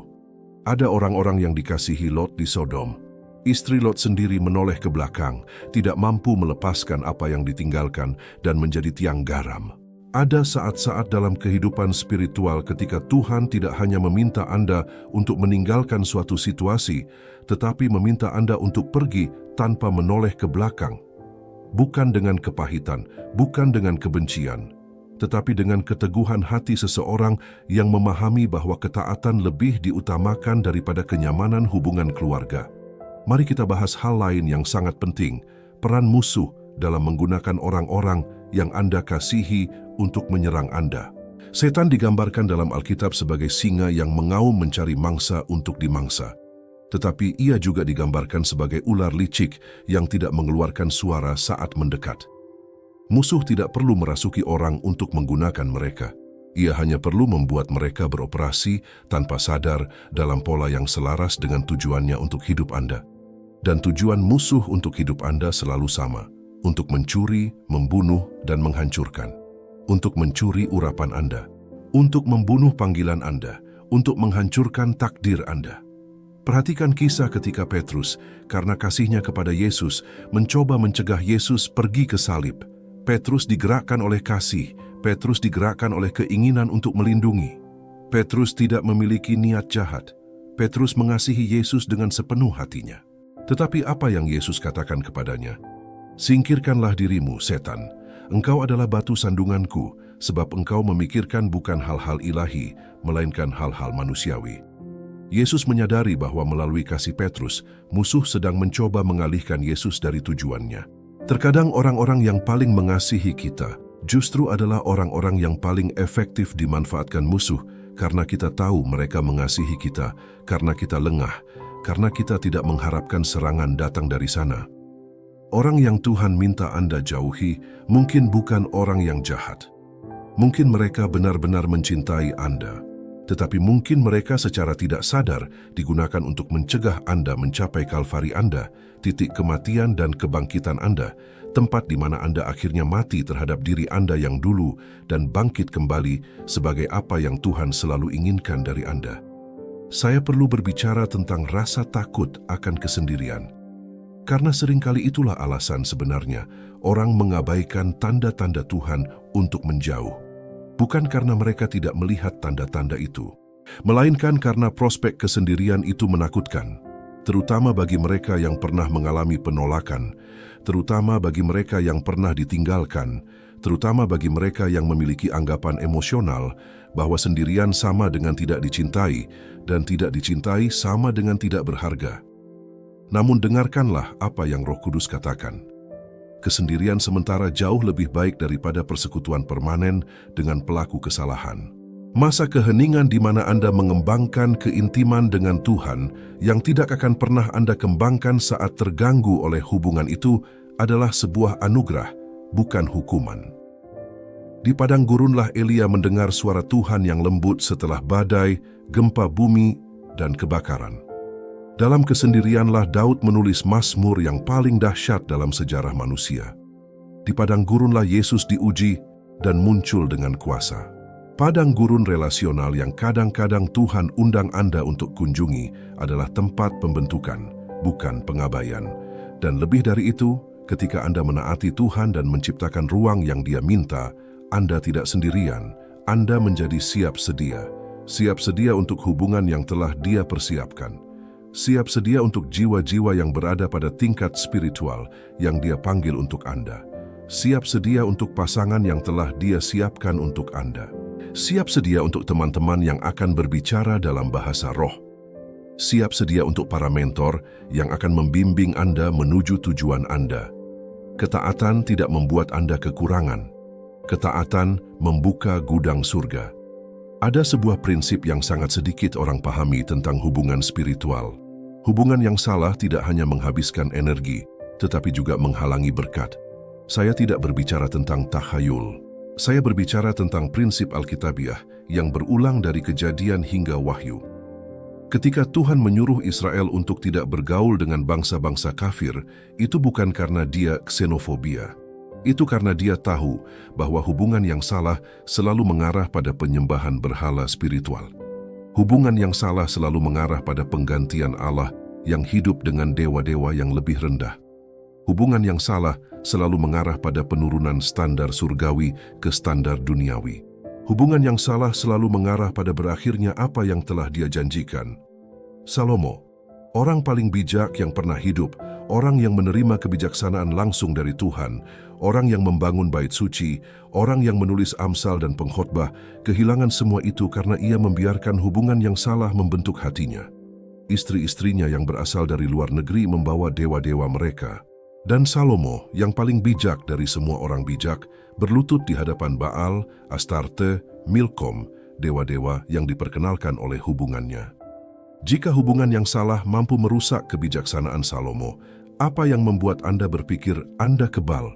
Ada orang-orang yang dikasihi Lot di Sodom. Istri Lot sendiri menoleh ke belakang, tidak mampu melepaskan apa yang ditinggalkan dan menjadi tiang garam. Ada saat-saat dalam kehidupan spiritual ketika Tuhan tidak hanya meminta Anda untuk meninggalkan suatu situasi, tetapi meminta Anda untuk pergi tanpa menoleh ke belakang. Bukan dengan kepahitan, bukan dengan kebencian, tetapi dengan keteguhan hati seseorang yang memahami bahwa ketaatan lebih diutamakan daripada kenyamanan hubungan keluarga. Mari kita bahas hal lain yang sangat penting, peran musuh dalam menggunakan orang-orang yang Anda kasihi untuk menyerang Anda. Setan digambarkan dalam Alkitab sebagai singa yang mengaum mencari mangsa untuk dimangsa. Tetapi ia juga digambarkan sebagai ular licik yang tidak mengeluarkan suara saat mendekat. Musuh tidak perlu merasuki orang untuk menggunakan mereka. Ia hanya perlu membuat mereka beroperasi tanpa sadar dalam pola yang selaras dengan tujuannya untuk hidup Anda. Dan tujuan musuh untuk hidup Anda selalu sama, untuk mencuri, membunuh, dan menghancurkan. Untuk mencuri urapan Anda, untuk membunuh panggilan Anda, untuk menghancurkan takdir Anda. Perhatikan kisah ketika Petrus, karena kasihnya kepada Yesus, mencoba mencegah Yesus pergi ke salib. Petrus digerakkan oleh kasih, Petrus digerakkan oleh keinginan untuk melindungi. Petrus tidak memiliki niat jahat. Petrus mengasihi Yesus dengan sepenuh hatinya. Tetapi apa yang Yesus katakan kepadanya? "Singkirkanlah dirimu, setan. Engkau adalah batu sandunganku, sebab engkau memikirkan bukan hal-hal ilahi, melainkan hal-hal manusiawi." Yesus menyadari bahwa melalui kasih Petrus, musuh sedang mencoba mengalihkan Yesus dari tujuannya. Terkadang orang-orang yang paling mengasihi kita justru adalah orang-orang yang paling efektif dimanfaatkan musuh karena kita tahu mereka mengasihi kita, karena kita lengah, karena kita tidak mengharapkan serangan datang dari sana. Orang yang Tuhan minta Anda jauhi mungkin bukan orang yang jahat. Mungkin mereka benar-benar mencintai Anda, tetapi mungkin mereka secara tidak sadar digunakan untuk mencegah Anda mencapai kalvari Anda, titik kematian dan kebangkitan Anda, tempat di mana Anda akhirnya mati terhadap diri Anda yang dulu dan bangkit kembali sebagai apa yang Tuhan selalu inginkan dari Anda. Saya perlu berbicara tentang rasa takut akan kesendirian. Karena seringkali itulah alasan sebenarnya orang mengabaikan tanda-tanda Tuhan untuk menjauh. Bukan karena mereka tidak melihat tanda-tanda itu, melainkan karena prospek kesendirian itu menakutkan, terutama bagi mereka yang pernah mengalami penolakan, terutama bagi mereka yang pernah ditinggalkan, terutama bagi mereka yang memiliki anggapan emosional bahwa sendirian sama dengan tidak dicintai, dan tidak dicintai sama dengan tidak berharga. Namun dengarkanlah apa yang Roh Kudus katakan. Kesendirian sementara jauh lebih baik daripada persekutuan permanen dengan pelaku kesalahan. Masa keheningan di mana Anda mengembangkan keintiman dengan Tuhan yang tidak akan pernah Anda kembangkan saat terganggu oleh hubungan itu adalah sebuah anugerah, bukan hukuman. Di padang gurunlah Elia mendengar suara Tuhan yang lembut setelah badai, gempa bumi, dan kebakaran. Dalam kesendirianlah Daud menulis mazmur yang paling dahsyat dalam sejarah manusia. Di padang gurunlah Yesus diuji dan muncul dengan kuasa. Padang gurun relasional yang kadang-kadang Tuhan undang Anda untuk kunjungi adalah tempat pembentukan, bukan pengabaian. Dan lebih dari itu, ketika Anda menaati Tuhan dan menciptakan ruang yang Dia minta, Anda tidak sendirian. Anda menjadi siap sedia untuk hubungan yang telah Dia persiapkan. Siap sedia untuk jiwa-jiwa yang berada pada tingkat spiritual yang Dia panggil untuk Anda. Siap sedia untuk pasangan yang telah Dia siapkan untuk Anda. Siap sedia untuk teman-teman yang akan berbicara dalam bahasa roh. Siap sedia untuk para mentor yang akan membimbing Anda menuju tujuan Anda. Ketaatan tidak membuat Anda kekurangan. Ketaatan membuka gudang surga. Ada sebuah prinsip yang sangat sedikit orang pahami tentang hubungan spiritual. Hubungan yang salah tidak hanya menghabiskan energi, tetapi juga menghalangi berkat. Saya tidak berbicara tentang takhayul. Saya berbicara tentang prinsip Alkitabiah yang berulang dari Kejadian hingga Wahyu. Ketika Tuhan menyuruh Israel untuk tidak bergaul dengan bangsa-bangsa kafir, itu bukan karena Dia ksenofobia. Itu karena Dia tahu bahwa hubungan yang salah selalu mengarah pada penyembahan berhala spiritual. Hubungan yang salah selalu mengarah pada penggantian Allah yang hidup dengan dewa-dewa yang lebih rendah. Hubungan yang salah selalu mengarah pada penurunan standar surgawi ke standar duniawi. Hubungan yang salah selalu mengarah pada berakhirnya apa yang telah Dia janjikan. Salomo, orang paling bijak yang pernah hidup, orang yang menerima kebijaksanaan langsung dari Tuhan, orang yang membangun bait suci, orang yang menulis Amsal dan pengkhotbah, kehilangan semua itu karena ia membiarkan hubungan yang salah membentuk hatinya. Istri-istrinya yang berasal dari luar negeri membawa dewa-dewa mereka. Dan Salomo, yang paling bijak dari semua orang bijak, berlutut di hadapan Baal, Astarte, Milkom, dewa-dewa yang diperkenalkan oleh hubungannya. Jika hubungan yang salah mampu merusak kebijaksanaan Salomo, apa yang membuat Anda berpikir Anda kebal?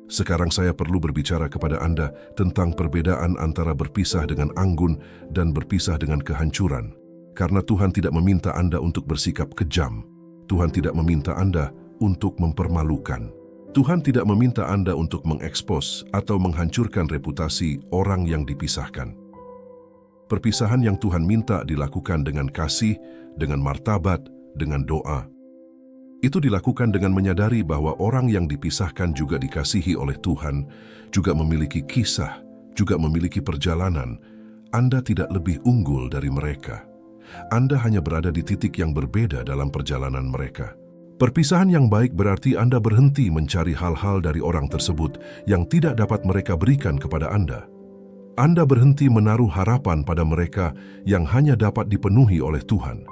Sekarang saya perlu berbicara kepada Anda tentang perbedaan antara berpisah dengan anggun dan berpisah dengan kehancuran. Karena Tuhan tidak meminta Anda untuk bersikap kejam. Tuhan tidak meminta Anda untuk mempermalukan. Tuhan tidak meminta Anda untuk mengekspos atau menghancurkan reputasi orang yang dipisahkan. Perpisahan yang Tuhan minta dilakukan dengan kasih, dengan martabat, dengan doa. Itu dilakukan dengan menyadari bahwa orang yang dipisahkan juga dikasihi oleh Tuhan, juga memiliki kisah, juga memiliki perjalanan. Anda tidak lebih unggul dari mereka. Anda hanya berada di titik yang berbeda dalam perjalanan mereka. Perpisahan yang baik berarti Anda berhenti mencari hal-hal dari orang tersebut yang tidak dapat mereka berikan kepada Anda. Anda berhenti menaruh harapan pada mereka yang hanya dapat dipenuhi oleh Tuhan.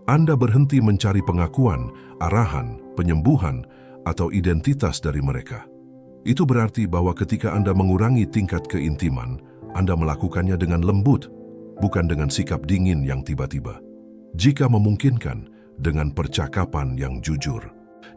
Anda berhenti mencari pengakuan, arahan, penyembuhan, atau identitas dari mereka. Itu berarti bahwa ketika Anda mengurangi tingkat keintiman, Anda melakukannya dengan lembut, bukan dengan sikap dingin yang tiba-tiba. Jika memungkinkan, dengan percakapan yang jujur.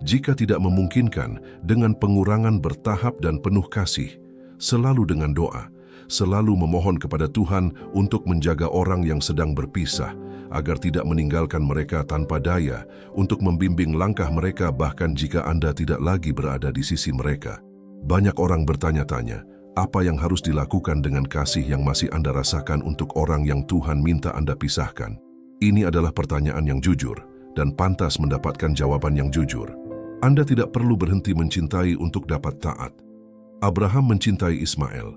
Jika tidak memungkinkan, dengan pengurangan bertahap dan penuh kasih, selalu dengan doa, selalu memohon kepada Tuhan untuk menjaga orang yang sedang berpisah, agar tidak meninggalkan mereka tanpa daya, untuk membimbing langkah mereka bahkan jika Anda tidak lagi berada di sisi mereka. Banyak orang bertanya-tanya, apa yang harus dilakukan dengan kasih yang masih Anda rasakan untuk orang yang Tuhan minta Anda pisahkan? Ini adalah pertanyaan yang jujur dan pantas mendapatkan jawaban yang jujur. Anda tidak perlu berhenti mencintai untuk dapat taat. Abraham mencintai Ismail.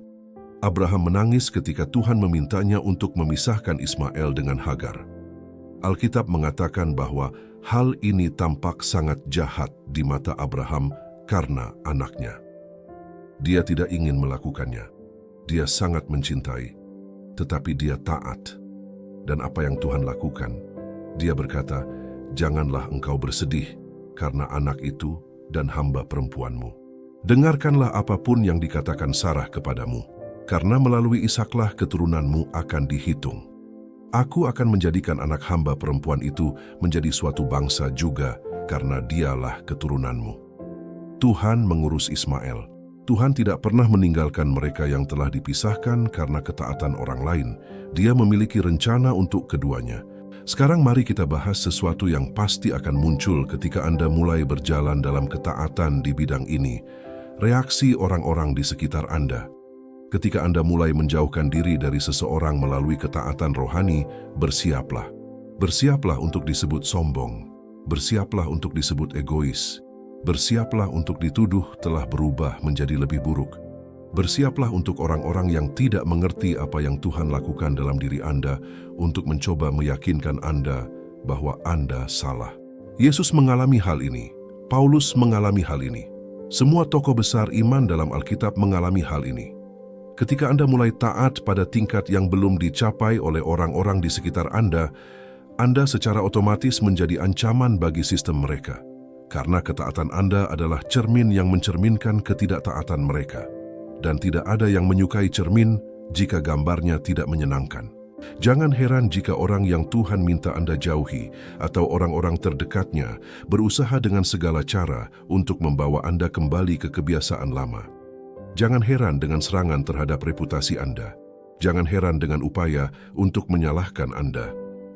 Abraham menangis ketika Tuhan memintanya untuk memisahkan Ismail dengan Hagar. Alkitab mengatakan bahwa hal ini tampak sangat jahat di mata Abraham karena anaknya. Dia tidak ingin melakukannya. Dia sangat mencintai, tetapi dia taat. Dan apa yang Tuhan lakukan? Dia berkata, "Janganlah engkau bersedih karena anak itu dan hamba perempuanmu. Dengarkanlah apapun yang dikatakan Sarah kepadamu, karena melalui Ishaklah keturunanmu akan dihitung. Aku akan menjadikan anak hamba perempuan itu menjadi suatu bangsa juga, karena dialah keturunanmu." Tuhan mengurus Ismail. Tuhan tidak pernah meninggalkan mereka yang telah dipisahkan karena ketaatan orang lain. Dia memiliki rencana untuk keduanya. Sekarang mari kita bahas sesuatu yang pasti akan muncul ketika Anda mulai berjalan dalam ketaatan di bidang ini. Reaksi orang-orang di sekitar Anda. Ketika Anda mulai menjauhkan diri dari seseorang melalui ketaatan rohani, bersiaplah. Bersiaplah untuk disebut sombong. Bersiaplah untuk disebut egois. Bersiaplah untuk dituduh telah berubah menjadi lebih buruk. Bersiaplah untuk orang-orang yang tidak mengerti apa yang Tuhan lakukan dalam diri Anda untuk mencoba meyakinkan Anda bahwa Anda salah. Yesus mengalami hal ini. Paulus mengalami hal ini. Semua tokoh besar iman dalam Alkitab mengalami hal ini. Ketika Anda mulai taat pada tingkat yang belum dicapai oleh orang-orang di sekitar Anda secara otomatis menjadi ancaman bagi sistem mereka. Karena ketaatan Anda adalah cermin yang mencerminkan ketidaktaatan mereka. Dan tidak ada yang menyukai cermin jika gambarnya tidak menyenangkan. Jangan heran jika orang yang Tuhan minta Anda jauhi atau orang-orang terdekatnya berusaha dengan segala cara untuk membawa Anda kembali ke kebiasaan lama. Jangan heran dengan serangan terhadap reputasi Anda. Jangan heran dengan upaya untuk menyalahkan Anda.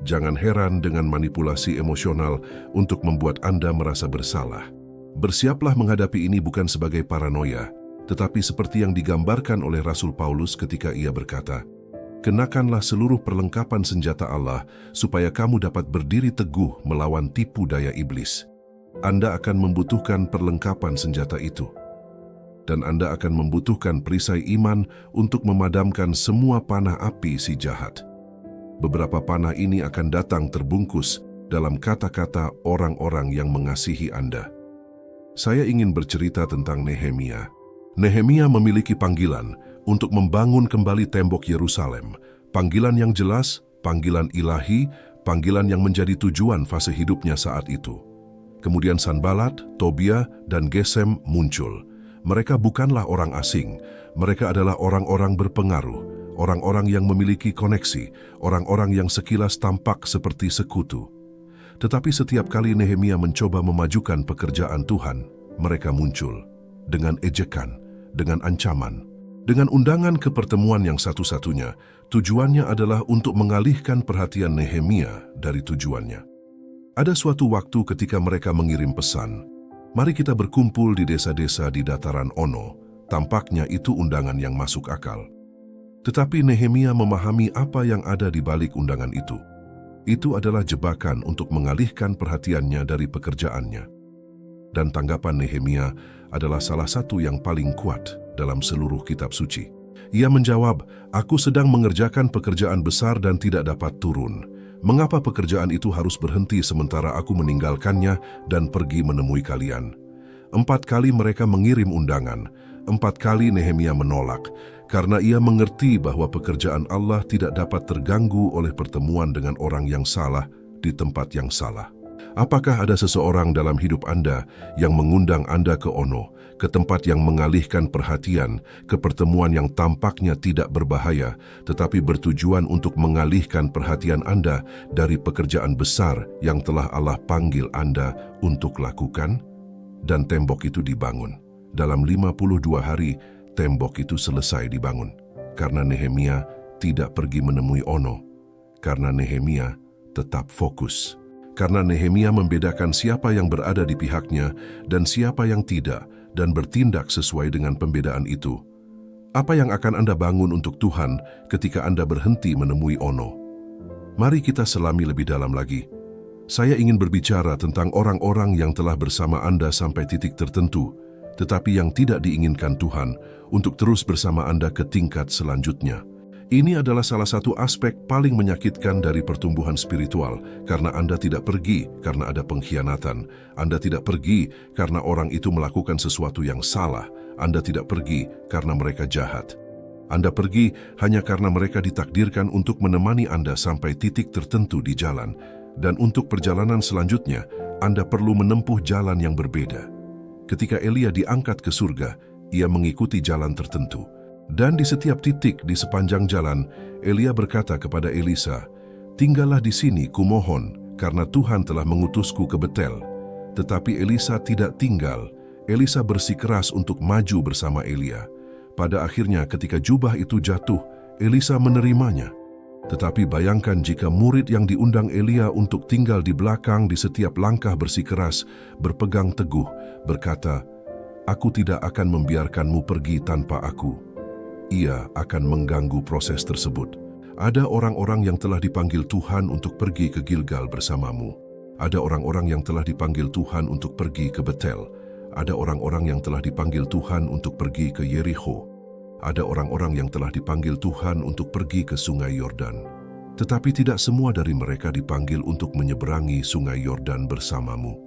Jangan heran dengan manipulasi emosional untuk membuat Anda merasa bersalah. Bersiaplah menghadapi ini bukan sebagai paranoia, tetapi seperti yang digambarkan oleh Rasul Paulus ketika ia berkata, "Kenakanlah seluruh perlengkapan senjata Allah supaya kamu dapat berdiri teguh melawan tipu daya iblis." Anda akan membutuhkan perlengkapan senjata itu. Dan Anda akan membutuhkan perisai iman untuk memadamkan semua panah api si jahat. Beberapa panah ini akan datang terbungkus dalam kata-kata orang-orang yang mengasihi Anda. Saya ingin bercerita tentang Nehemia. Nehemia memiliki panggilan untuk membangun kembali tembok Yerusalem. Panggilan yang jelas, panggilan ilahi, panggilan yang menjadi tujuan fase hidupnya saat itu. Kemudian Sanbalat, Tobia, dan Gesem muncul. Mereka bukanlah orang asing, mereka adalah orang-orang berpengaruh, orang-orang yang memiliki koneksi, orang-orang yang sekilas tampak seperti sekutu. Tetapi setiap kali Nehemia mencoba memajukan pekerjaan Tuhan, mereka muncul dengan ejekan, dengan ancaman, dengan undangan ke pertemuan yang satu-satunya. Tujuannya adalah untuk mengalihkan perhatian Nehemia dari tujuannya. Ada suatu waktu ketika mereka mengirim pesan, "Mari kita berkumpul di desa-desa di dataran Ono." Tampaknya itu undangan yang masuk akal. Tetapi Nehemia memahami apa yang ada di balik undangan itu. Itu adalah jebakan untuk mengalihkan perhatiannya dari pekerjaannya. Dan tanggapan Nehemia adalah salah satu yang paling kuat dalam seluruh kitab suci. Ia menjawab, "Aku sedang mengerjakan pekerjaan besar dan tidak dapat turun. Mengapa pekerjaan itu harus berhenti sementara aku meninggalkannya dan pergi menemui kalian?" 4 kali mereka mengirim undangan. 4 kali Nehemia menolak, karena ia mengerti bahwa pekerjaan Allah tidak dapat terganggu oleh pertemuan dengan orang yang salah di tempat yang salah. Apakah ada seseorang dalam hidup Anda yang mengundang Anda ke Ono, ke tempat yang mengalihkan perhatian, ke pertemuan yang tampaknya tidak berbahaya, tetapi bertujuan untuk mengalihkan perhatian Anda dari pekerjaan besar yang telah Allah panggil Anda untuk lakukan? Dan tembok itu dibangun. Dalam 52 hari, tembok itu selesai dibangun. Karena Nehemia tidak pergi menemui Ono. Karena Nehemia tetap fokus. Karena Nehemia membedakan siapa yang berada di pihaknya dan siapa yang tidak, dan bertindak sesuai dengan pembedaan itu. Apa yang akan Anda bangun untuk Tuhan ketika Anda berhenti menemui Ono? Mari kita selami lebih dalam lagi. Saya ingin berbicara tentang orang-orang yang telah bersama Anda sampai titik tertentu, tetapi yang tidak diinginkan Tuhan untuk terus bersama Anda ke tingkat selanjutnya. Ini adalah salah satu aspek paling menyakitkan dari pertumbuhan spiritual, karena Anda tidak pergi karena ada pengkhianatan. Anda tidak pergi karena orang itu melakukan sesuatu yang salah. Anda tidak pergi karena mereka jahat. Anda pergi hanya karena mereka ditakdirkan untuk menemani Anda sampai titik tertentu di jalan. Dan untuk perjalanan selanjutnya, Anda perlu menempuh jalan yang berbeda. Ketika Elia diangkat ke surga, ia mengikuti jalan tertentu. Dan di setiap titik di sepanjang jalan, Elia berkata kepada Elisa, "Tinggallah di sini, kumohon, karena Tuhan telah mengutusku ke Betel." Tetapi Elisa tidak tinggal. Elisa bersikeras untuk maju bersama Elia. Pada akhirnya ketika jubah itu jatuh, Elisa menerimanya. Tetapi bayangkan jika murid yang diundang Elia untuk tinggal di belakang di setiap langkah bersikeras, berpegang teguh, berkata, "Aku tidak akan membiarkanmu pergi tanpa aku." Ia akan mengganggu proses tersebut. Ada orang-orang yang telah dipanggil Tuhan untuk pergi ke Gilgal bersamamu. Ada orang-orang yang telah dipanggil Tuhan untuk pergi ke Betel. Ada orang-orang yang telah dipanggil Tuhan untuk pergi ke Yerikho. Ada orang-orang yang telah dipanggil Tuhan untuk pergi ke Sungai Yordan. Tetapi tidak semua dari mereka dipanggil untuk menyeberangi Sungai Yordan bersamamu.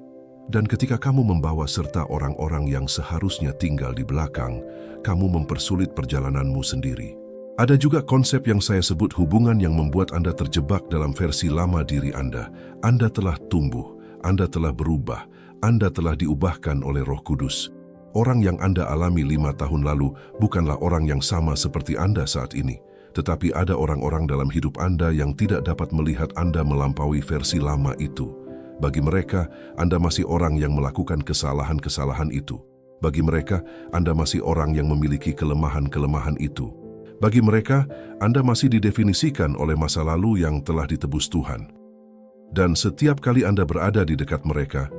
Dan ketika kamu membawa serta orang-orang yang seharusnya tinggal di belakang, kamu mempersulit perjalananmu sendiri. Ada juga konsep yang saya sebut hubungan yang membuat Anda terjebak dalam versi lama diri Anda. Anda telah tumbuh, Anda telah berubah, Anda telah diubahkan oleh Roh Kudus. Orang yang Anda alami 5 tahun lalu bukanlah orang yang sama seperti Anda saat ini. Tetapi ada orang-orang dalam hidup Anda yang tidak dapat melihat Anda melampaui versi lama itu. Bagi mereka, Anda masih orang yang melakukan kesalahan-kesalahan itu. Bagi mereka, Anda masih orang yang memiliki kelemahan-kelemahan itu. Bagi mereka, Anda masih didefinisikan oleh masa lalu yang telah ditebus Tuhan. Dan setiap kali Anda berada di dekat mereka,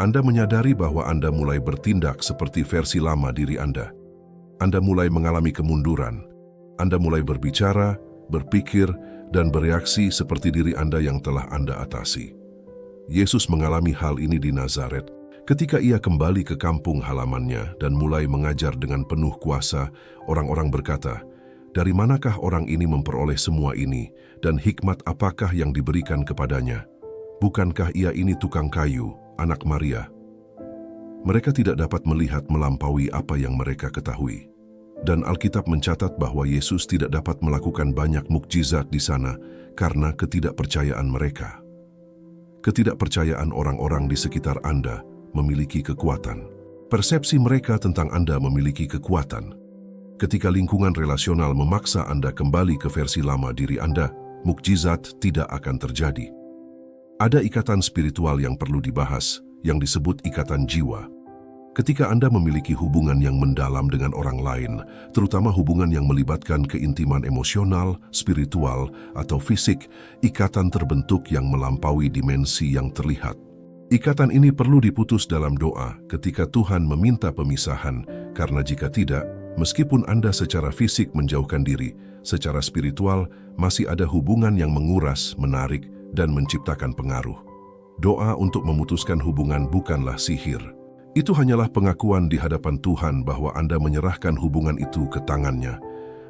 Anda menyadari bahwa Anda mulai bertindak seperti versi lama diri Anda. Anda mulai mengalami kemunduran. Anda mulai berbicara, berpikir, dan bereaksi seperti diri Anda yang telah Anda atasi. Yesus mengalami hal ini di Nazaret. Ketika ia kembali ke kampung halamannya dan mulai mengajar dengan penuh kuasa, orang-orang berkata, "Dari manakah orang ini memperoleh semua ini, dan hikmat apakah yang diberikan kepadanya? Bukankah ia ini tukang kayu, anak Maria?" Mereka tidak dapat melihat melampaui apa yang mereka ketahui. Dan Alkitab mencatat bahwa Yesus tidak dapat melakukan banyak mukjizat di sana karena ketidakpercayaan mereka. Ketidakpercayaan orang-orang di sekitar Anda memiliki kekuatan. Persepsi mereka tentang Anda memiliki kekuatan. Ketika lingkungan relasional memaksa Anda kembali ke versi lama diri Anda, mukjizat tidak akan terjadi. Ada ikatan spiritual yang perlu dibahas, yang disebut ikatan jiwa. Ketika Anda memiliki hubungan yang mendalam dengan orang lain, terutama hubungan yang melibatkan keintiman emosional, spiritual, atau fisik, ikatan terbentuk yang melampaui dimensi yang terlihat. Ikatan ini perlu diputus dalam doa ketika Tuhan meminta pemisahan, karena jika tidak, meskipun Anda secara fisik menjauhkan diri, secara spiritual masih ada hubungan yang menguras, menarik, dan menciptakan pengaruh. Doa untuk memutuskan hubungan bukanlah sihir. Itu hanyalah pengakuan di hadapan Tuhan bahwa Anda menyerahkan hubungan itu ke tangannya,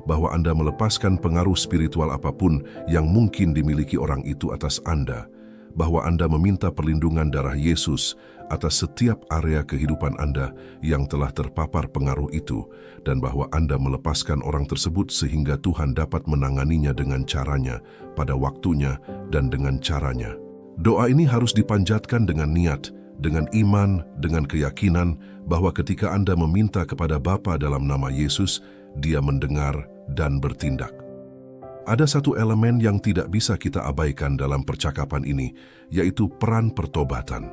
bahwa Anda melepaskan pengaruh spiritual apapun yang mungkin dimiliki orang itu atas Anda, bahwa Anda meminta perlindungan darah Yesus atas setiap area kehidupan Anda yang telah terpapar pengaruh itu, dan bahwa Anda melepaskan orang tersebut sehingga Tuhan dapat menanganinya dengan caranya, pada waktunya, dan dengan caranya. Doa ini harus dipanjatkan dengan niat, dengan iman, dengan keyakinan bahwa ketika Anda meminta kepada Bapa dalam nama Yesus, Dia mendengar dan bertindak. Ada satu elemen yang tidak bisa kita abaikan dalam percakapan ini, yaitu peran pertobatan.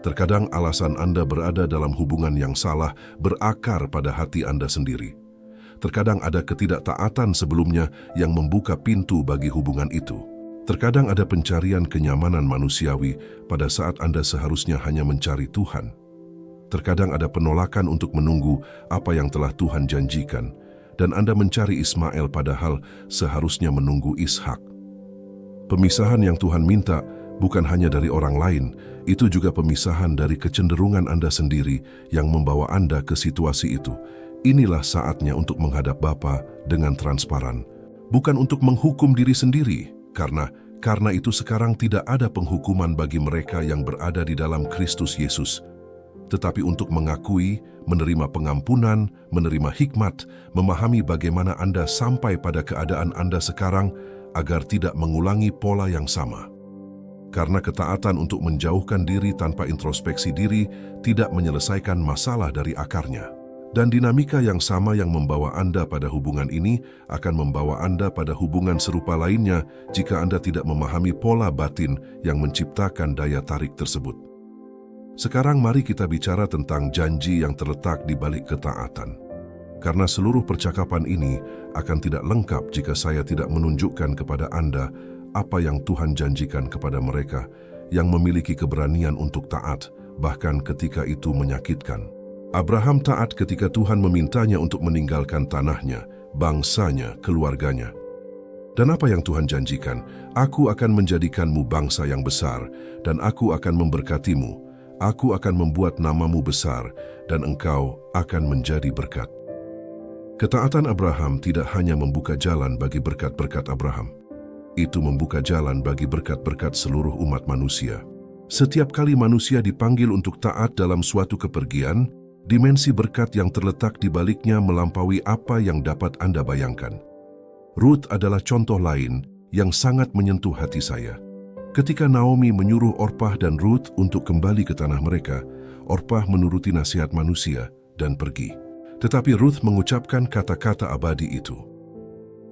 Terkadang alasan Anda berada dalam hubungan yang salah berakar pada hati Anda sendiri. Terkadang ada ketidaktaatan sebelumnya yang membuka pintu bagi hubungan itu. Terkadang ada pencarian kenyamanan manusiawi pada saat Anda seharusnya hanya mencari Tuhan. Terkadang ada penolakan untuk menunggu apa yang telah Tuhan janjikan, dan Anda mencari Ismail padahal seharusnya menunggu Ishak. Pemisahan yang Tuhan minta bukan hanya dari orang lain, itu juga pemisahan dari kecenderungan Anda sendiri yang membawa Anda ke situasi itu. Inilah saatnya untuk menghadap Bapa dengan transparan, bukan untuk menghukum diri sendiri, karena itu sekarang tidak ada penghukuman bagi mereka yang berada di dalam Kristus Yesus, tetapi untuk mengakui, menerima pengampunan, menerima hikmat, memahami bagaimana Anda sampai pada keadaan Anda sekarang agar tidak mengulangi pola yang sama. Karena ketaatan untuk menjauhkan diri tanpa introspeksi diri tidak menyelesaikan masalah dari akarnya. Dan dinamika yang sama yang membawa Anda pada hubungan ini akan membawa Anda pada hubungan serupa lainnya jika Anda tidak memahami pola batin yang menciptakan daya tarik tersebut. Sekarang mari kita bicara tentang janji yang terletak di balik ketaatan. Karena seluruh percakapan ini akan tidak lengkap jika saya tidak menunjukkan kepada Anda apa yang Tuhan janjikan kepada mereka yang memiliki keberanian untuk taat, bahkan ketika itu menyakitkan. Abraham taat ketika Tuhan memintanya untuk meninggalkan tanahnya, bangsanya, keluarganya. Dan apa yang Tuhan janjikan? Aku akan menjadikanmu bangsa yang besar, dan aku akan memberkatimu. Aku akan membuat namamu besar, dan engkau akan menjadi berkat. Ketaatan Abraham tidak hanya membuka jalan bagi berkat-berkat Abraham. Itu membuka jalan bagi berkat-berkat seluruh umat manusia. Setiap kali manusia dipanggil untuk taat dalam suatu kepergian, dimensi berkat yang terletak di baliknya melampaui apa yang dapat Anda bayangkan. Ruth adalah contoh lain yang sangat menyentuh hati saya. Ketika Naomi menyuruh Orpah dan Ruth untuk kembali ke tanah mereka, Orpah menuruti nasihat manusia dan pergi. Tetapi Ruth mengucapkan kata-kata abadi itu.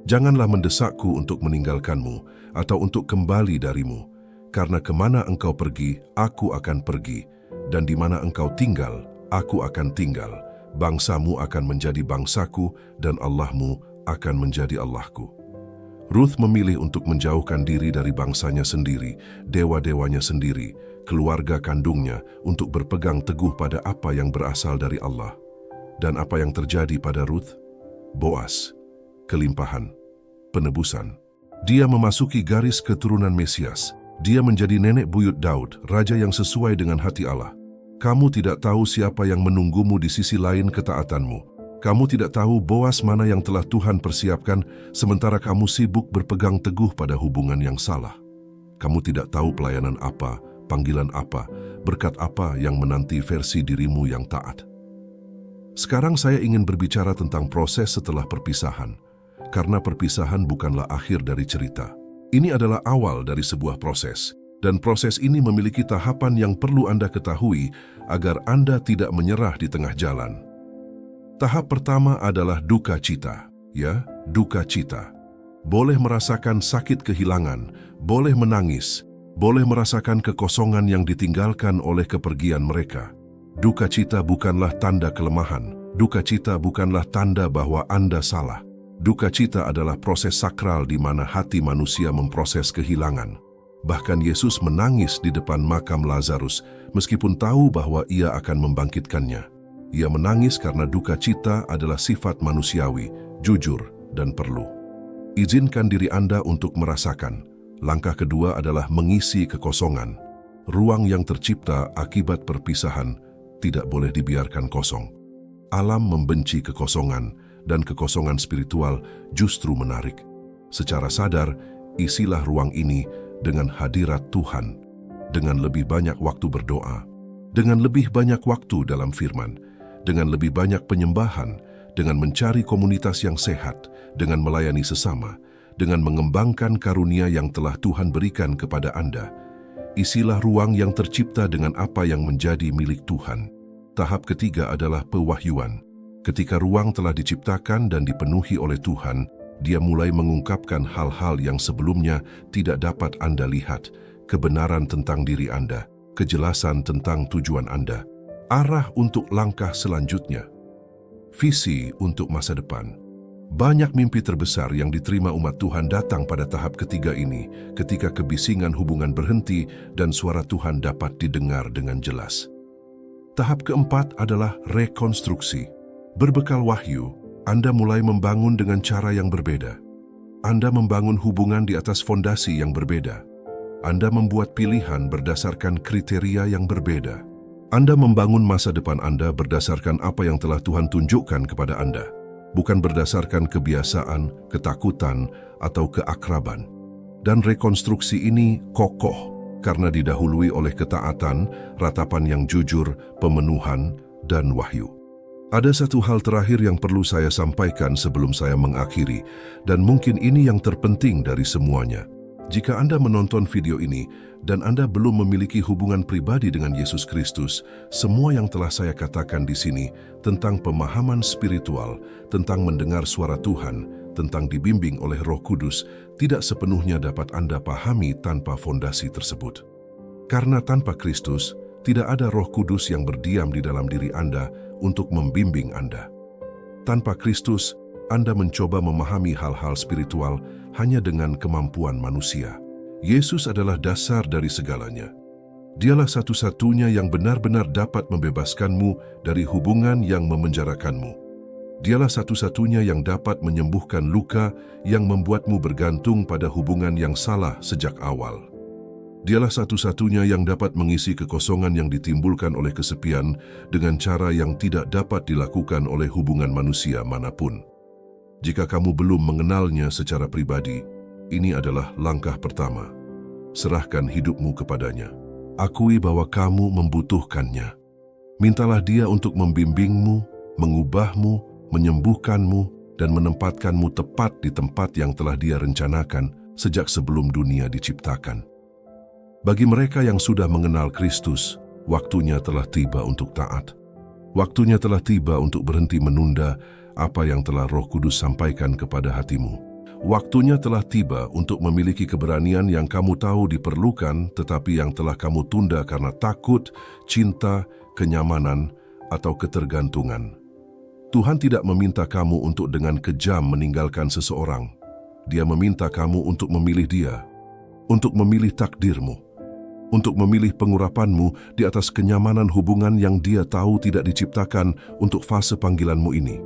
Janganlah mendesakku untuk meninggalkanmu atau untuk kembali darimu, karena kemana engkau pergi, aku akan pergi, dan di mana engkau tinggal, aku akan tinggal. Bangsamu akan menjadi bangsaku, dan Allahmu akan menjadi Allahku. Ruth memilih untuk menjauhkan diri dari bangsanya sendiri, dewa-dewanya sendiri, keluarga kandungnya, untuk berpegang teguh pada apa yang berasal dari Allah. Dan apa yang terjadi pada Ruth? Boas, kelimpahan, penebusan. Dia memasuki garis keturunan Mesias. Dia menjadi nenek buyut Daud, raja yang sesuai dengan hati Allah. Kamu tidak tahu siapa yang menunggumu di sisi lain ketaatanmu. Kamu tidak tahu Boas mana yang telah Tuhan persiapkan, sementara kamu sibuk berpegang teguh pada hubungan yang salah. Kamu tidak tahu pelayanan apa, panggilan apa, berkat apa yang menanti versi dirimu yang taat. Sekarang saya ingin berbicara tentang proses setelah perpisahan, karena perpisahan bukanlah akhir dari cerita. Ini adalah awal dari sebuah proses. Dan proses ini memiliki tahapan yang perlu Anda ketahui agar Anda tidak menyerah di tengah jalan. Tahap pertama adalah duka cita. Ya, duka cita. Boleh merasakan sakit kehilangan, boleh menangis, boleh merasakan kekosongan yang ditinggalkan oleh kepergian mereka. Duka cita bukanlah tanda kelemahan. Duka cita bukanlah tanda bahwa Anda salah. Duka cita adalah proses sakral di mana hati manusia memproses kehilangan. Bahkan Yesus menangis di depan makam Lazarus, meskipun tahu bahwa Ia akan membangkitkannya. Ia menangis karena duka cita adalah sifat manusiawi, jujur, dan perlu. Izinkan diri Anda untuk merasakan. Langkah kedua adalah mengisi kekosongan. Ruang yang tercipta akibat perpisahan tidak boleh dibiarkan kosong. Alam membenci kekosongan, dan kekosongan spiritual justru menarik. Secara sadar, isilah ruang ini dengan hadirat Tuhan, dengan lebih banyak waktu berdoa, dengan lebih banyak waktu dalam firman, dengan lebih banyak penyembahan, dengan mencari komunitas yang sehat, dengan melayani sesama, dengan mengembangkan karunia yang telah Tuhan berikan kepada Anda. Isilah ruang yang tercipta dengan apa yang menjadi milik Tuhan. Tahap ketiga adalah pewahyuan. Ketika ruang telah diciptakan dan dipenuhi oleh Tuhan, Dia mulai mengungkapkan hal-hal yang sebelumnya tidak dapat Anda lihat, kebenaran tentang diri Anda, kejelasan tentang tujuan Anda, arah untuk langkah selanjutnya, visi untuk masa depan. Banyak mimpi terbesar yang diterima umat Tuhan datang pada tahap ketiga ini, ketika kebisingan hubungan berhenti dan suara Tuhan dapat didengar dengan jelas. Tahap keempat adalah rekonstruksi. Berbekal wahyu, Anda mulai membangun dengan cara yang berbeda. Anda membangun hubungan di atas fondasi yang berbeda. Anda membuat pilihan berdasarkan kriteria yang berbeda. Anda membangun masa depan Anda berdasarkan apa yang telah Tuhan tunjukkan kepada Anda, bukan berdasarkan kebiasaan, ketakutan, atau keakraban. Dan rekonstruksi ini kokoh karena didahului oleh ketaatan, ratapan yang jujur, pemenuhan, dan wahyu. Ada satu hal terakhir yang perlu saya sampaikan sebelum saya mengakhiri, dan mungkin ini yang terpenting dari semuanya. Jika Anda menonton video ini dan Anda belum memiliki hubungan pribadi dengan Yesus Kristus, semua yang telah saya katakan di sini tentang pemahaman spiritual, tentang mendengar suara Tuhan, tentang dibimbing oleh Roh Kudus, tidak sepenuhnya dapat Anda pahami tanpa fondasi tersebut. Karena tanpa Kristus, tidak ada Roh Kudus yang berdiam di dalam diri Anda untuk membimbing Anda. Tanpa Kristus, Anda mencoba memahami hal-hal spiritual hanya dengan kemampuan manusia. Yesus adalah dasar dari segalanya. Dialah satu-satunya yang benar-benar dapat membebaskanmu dari hubungan yang memenjarakanmu. Dialah satu-satunya yang dapat menyembuhkan luka yang membuatmu bergantung pada hubungan yang salah sejak awal. Dialah satu-satunya yang dapat mengisi kekosongan yang ditimbulkan oleh kesepian dengan cara yang tidak dapat dilakukan oleh hubungan manusia manapun. Jika kamu belum mengenalnya secara pribadi, ini adalah langkah pertama. Serahkan hidupmu kepadanya. Akui bahwa kamu membutuhkannya. Mintalah Dia untuk membimbingmu, mengubahmu, menyembuhkanmu, dan menempatkanmu tepat di tempat yang telah Dia rencanakan sejak sebelum dunia diciptakan. Bagi mereka yang sudah mengenal Kristus, waktunya telah tiba untuk taat. Waktunya telah tiba untuk berhenti menunda apa yang telah Roh Kudus sampaikan kepada hatimu. Waktunya telah tiba untuk memiliki keberanian yang kamu tahu diperlukan, tetapi yang telah kamu tunda karena takut, cinta, kenyamanan, atau ketergantungan. Tuhan tidak meminta kamu untuk dengan kejam meninggalkan seseorang. Dia meminta kamu untuk memilih Dia, untuk memilih takdirmu, untuk memilih pengurapanmu di atas kenyamanan hubungan yang Dia tahu tidak diciptakan untuk fase panggilanmu ini.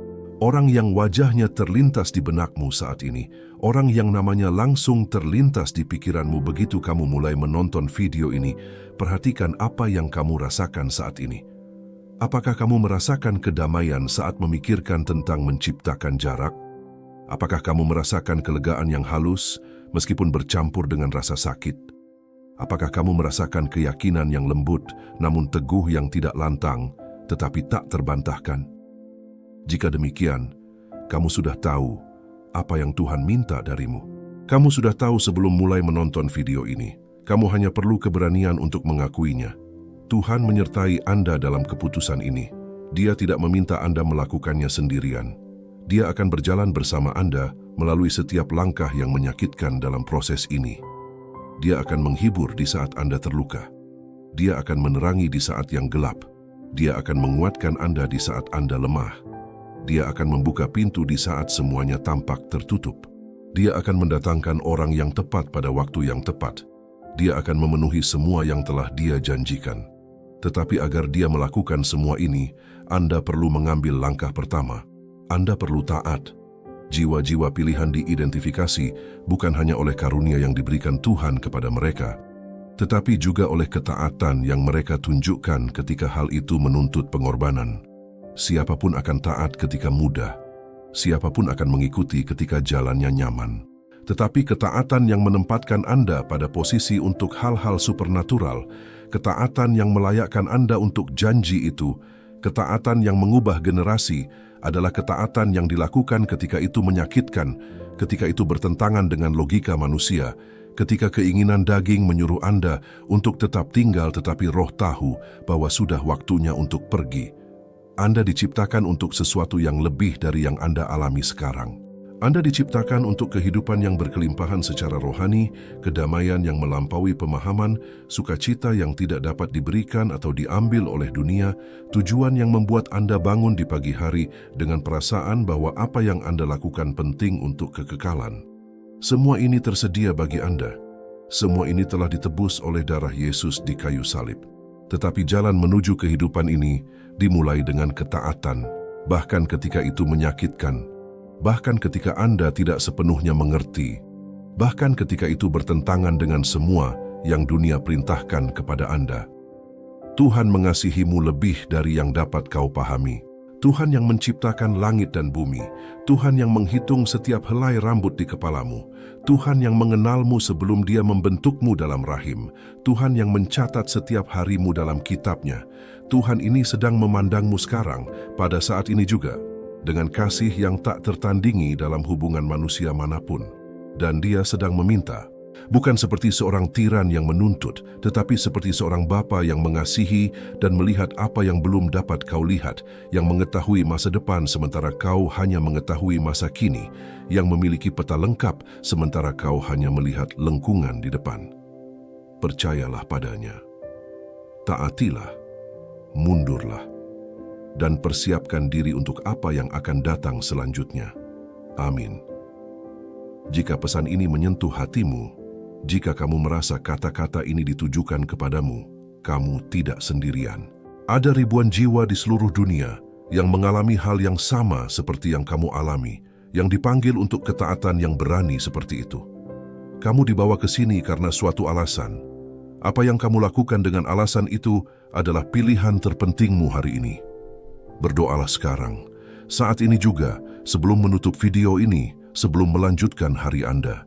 Orang yang wajahnya terlintas di benakmu saat ini, orang yang namanya langsung terlintas di pikiranmu begitu kamu mulai menonton video ini, perhatikan apa yang kamu rasakan saat ini. Apakah kamu merasakan kedamaian saat memikirkan tentang menciptakan jarak? Apakah kamu merasakan kelegaan yang halus meskipun bercampur dengan rasa sakit? Apakah kamu merasakan keyakinan yang lembut namun teguh yang tidak lantang tetapi tak terbantahkan? Jika demikian, kamu sudah tahu apa yang Tuhan minta darimu. Kamu sudah tahu sebelum mulai menonton video ini. Kamu hanya perlu keberanian untuk mengakuinya. Tuhan menyertai Anda dalam keputusan ini. Dia tidak meminta Anda melakukannya sendirian. Dia akan berjalan bersama Anda melalui setiap langkah yang menyakitkan dalam proses ini. Dia akan menghibur di saat Anda terluka. Dia akan menerangi di saat yang gelap. Dia akan menguatkan Anda di saat Anda lemah. Dia akan membuka pintu di saat semuanya tampak tertutup. Dia akan mendatangkan orang yang tepat pada waktu yang tepat. Dia akan memenuhi semua yang telah Dia janjikan. Tetapi agar Dia melakukan semua ini, Anda perlu mengambil langkah pertama. Anda perlu taat. Jiwa-jiwa pilihan diidentifikasi bukan hanya oleh karunia yang diberikan Tuhan kepada mereka, tetapi juga oleh ketaatan yang mereka tunjukkan ketika hal itu menuntut pengorbanan. Siapapun akan taat ketika mudah, siapapun akan mengikuti ketika jalannya nyaman. Tetapi ketaatan yang menempatkan Anda pada posisi untuk hal-hal supernatural, ketaatan yang melayakkan Anda untuk janji itu, ketaatan yang mengubah generasi, adalah ketaatan yang dilakukan ketika itu menyakitkan, ketika itu bertentangan dengan logika manusia, Ketika keinginan daging menyuruh Anda untuk tetap tinggal tetapi roh tahu bahwa sudah waktunya untuk pergi. Anda diciptakan untuk sesuatu yang lebih dari yang Anda alami sekarang. Anda diciptakan untuk kehidupan yang berkelimpahan secara rohani, kedamaian yang melampaui pemahaman, sukacita yang tidak dapat diberikan atau diambil oleh dunia, tujuan yang membuat Anda bangun di pagi hari dengan perasaan bahwa apa yang Anda lakukan penting untuk kekekalan. Semua ini tersedia bagi Anda. Semua ini telah ditebus oleh darah Yesus di kayu salib. Tetapi jalan menuju kehidupan ini dimulai dengan ketaatan, bahkan ketika itu menyakitkan. Bahkan ketika Anda tidak sepenuhnya mengerti, bahkan ketika itu bertentangan dengan semua yang dunia perintahkan kepada Anda. Tuhan mengasihimu lebih dari yang dapat kau pahami. Tuhan yang menciptakan langit dan bumi, Tuhan yang menghitung setiap helai rambut di kepalamu, Tuhan yang mengenalmu sebelum Dia membentukmu dalam rahim, Tuhan yang mencatat setiap harimu dalam kitab-Nya. Tuhan ini sedang memandangmu sekarang, pada saat ini juga, dengan kasih yang tak tertandingi dalam hubungan manusia manapun. Dan Dia sedang meminta, bukan seperti seorang tiran yang menuntut, tetapi seperti seorang bapa yang mengasihi dan melihat apa yang belum dapat kau lihat, yang mengetahui masa depan sementara kau hanya mengetahui masa kini, yang memiliki peta lengkap sementara kau hanya melihat lengkungan di depan. Percayalah padanya. Taatilah, mundurlah, dan persiapkan diri untuk apa yang akan datang selanjutnya. Amin. Jika pesan ini menyentuh hatimu, jika kamu merasa kata-kata ini ditujukan kepadamu, kamu tidak sendirian. Ada ribuan jiwa di seluruh dunia yang mengalami hal yang sama seperti yang kamu alami, yang dipanggil untuk ketaatan yang berani seperti itu. Kamu dibawa ke sini karena suatu alasan. Apa yang kamu lakukan dengan alasan itu adalah pilihan terpentingmu hari ini. Berdoalah sekarang, saat ini juga, sebelum menutup video ini, sebelum melanjutkan hari Anda.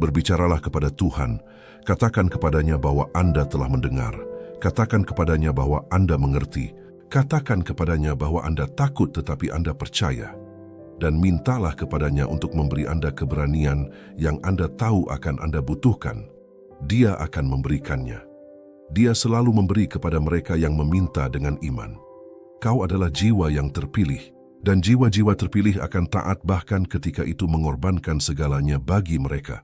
Berbicaralah kepada Tuhan, katakan kepadanya bahwa Anda telah mendengar, katakan kepadanya bahwa Anda mengerti, katakan kepadanya bahwa Anda takut tetapi Anda percaya, dan mintalah kepadanya untuk memberi Anda keberanian yang Anda tahu akan Anda butuhkan. Dia akan memberikannya. Dia selalu memberi kepada mereka yang meminta dengan iman. Kau adalah jiwa yang terpilih, dan jiwa-jiwa terpilih akan taat bahkan ketika itu mengorbankan segalanya bagi mereka.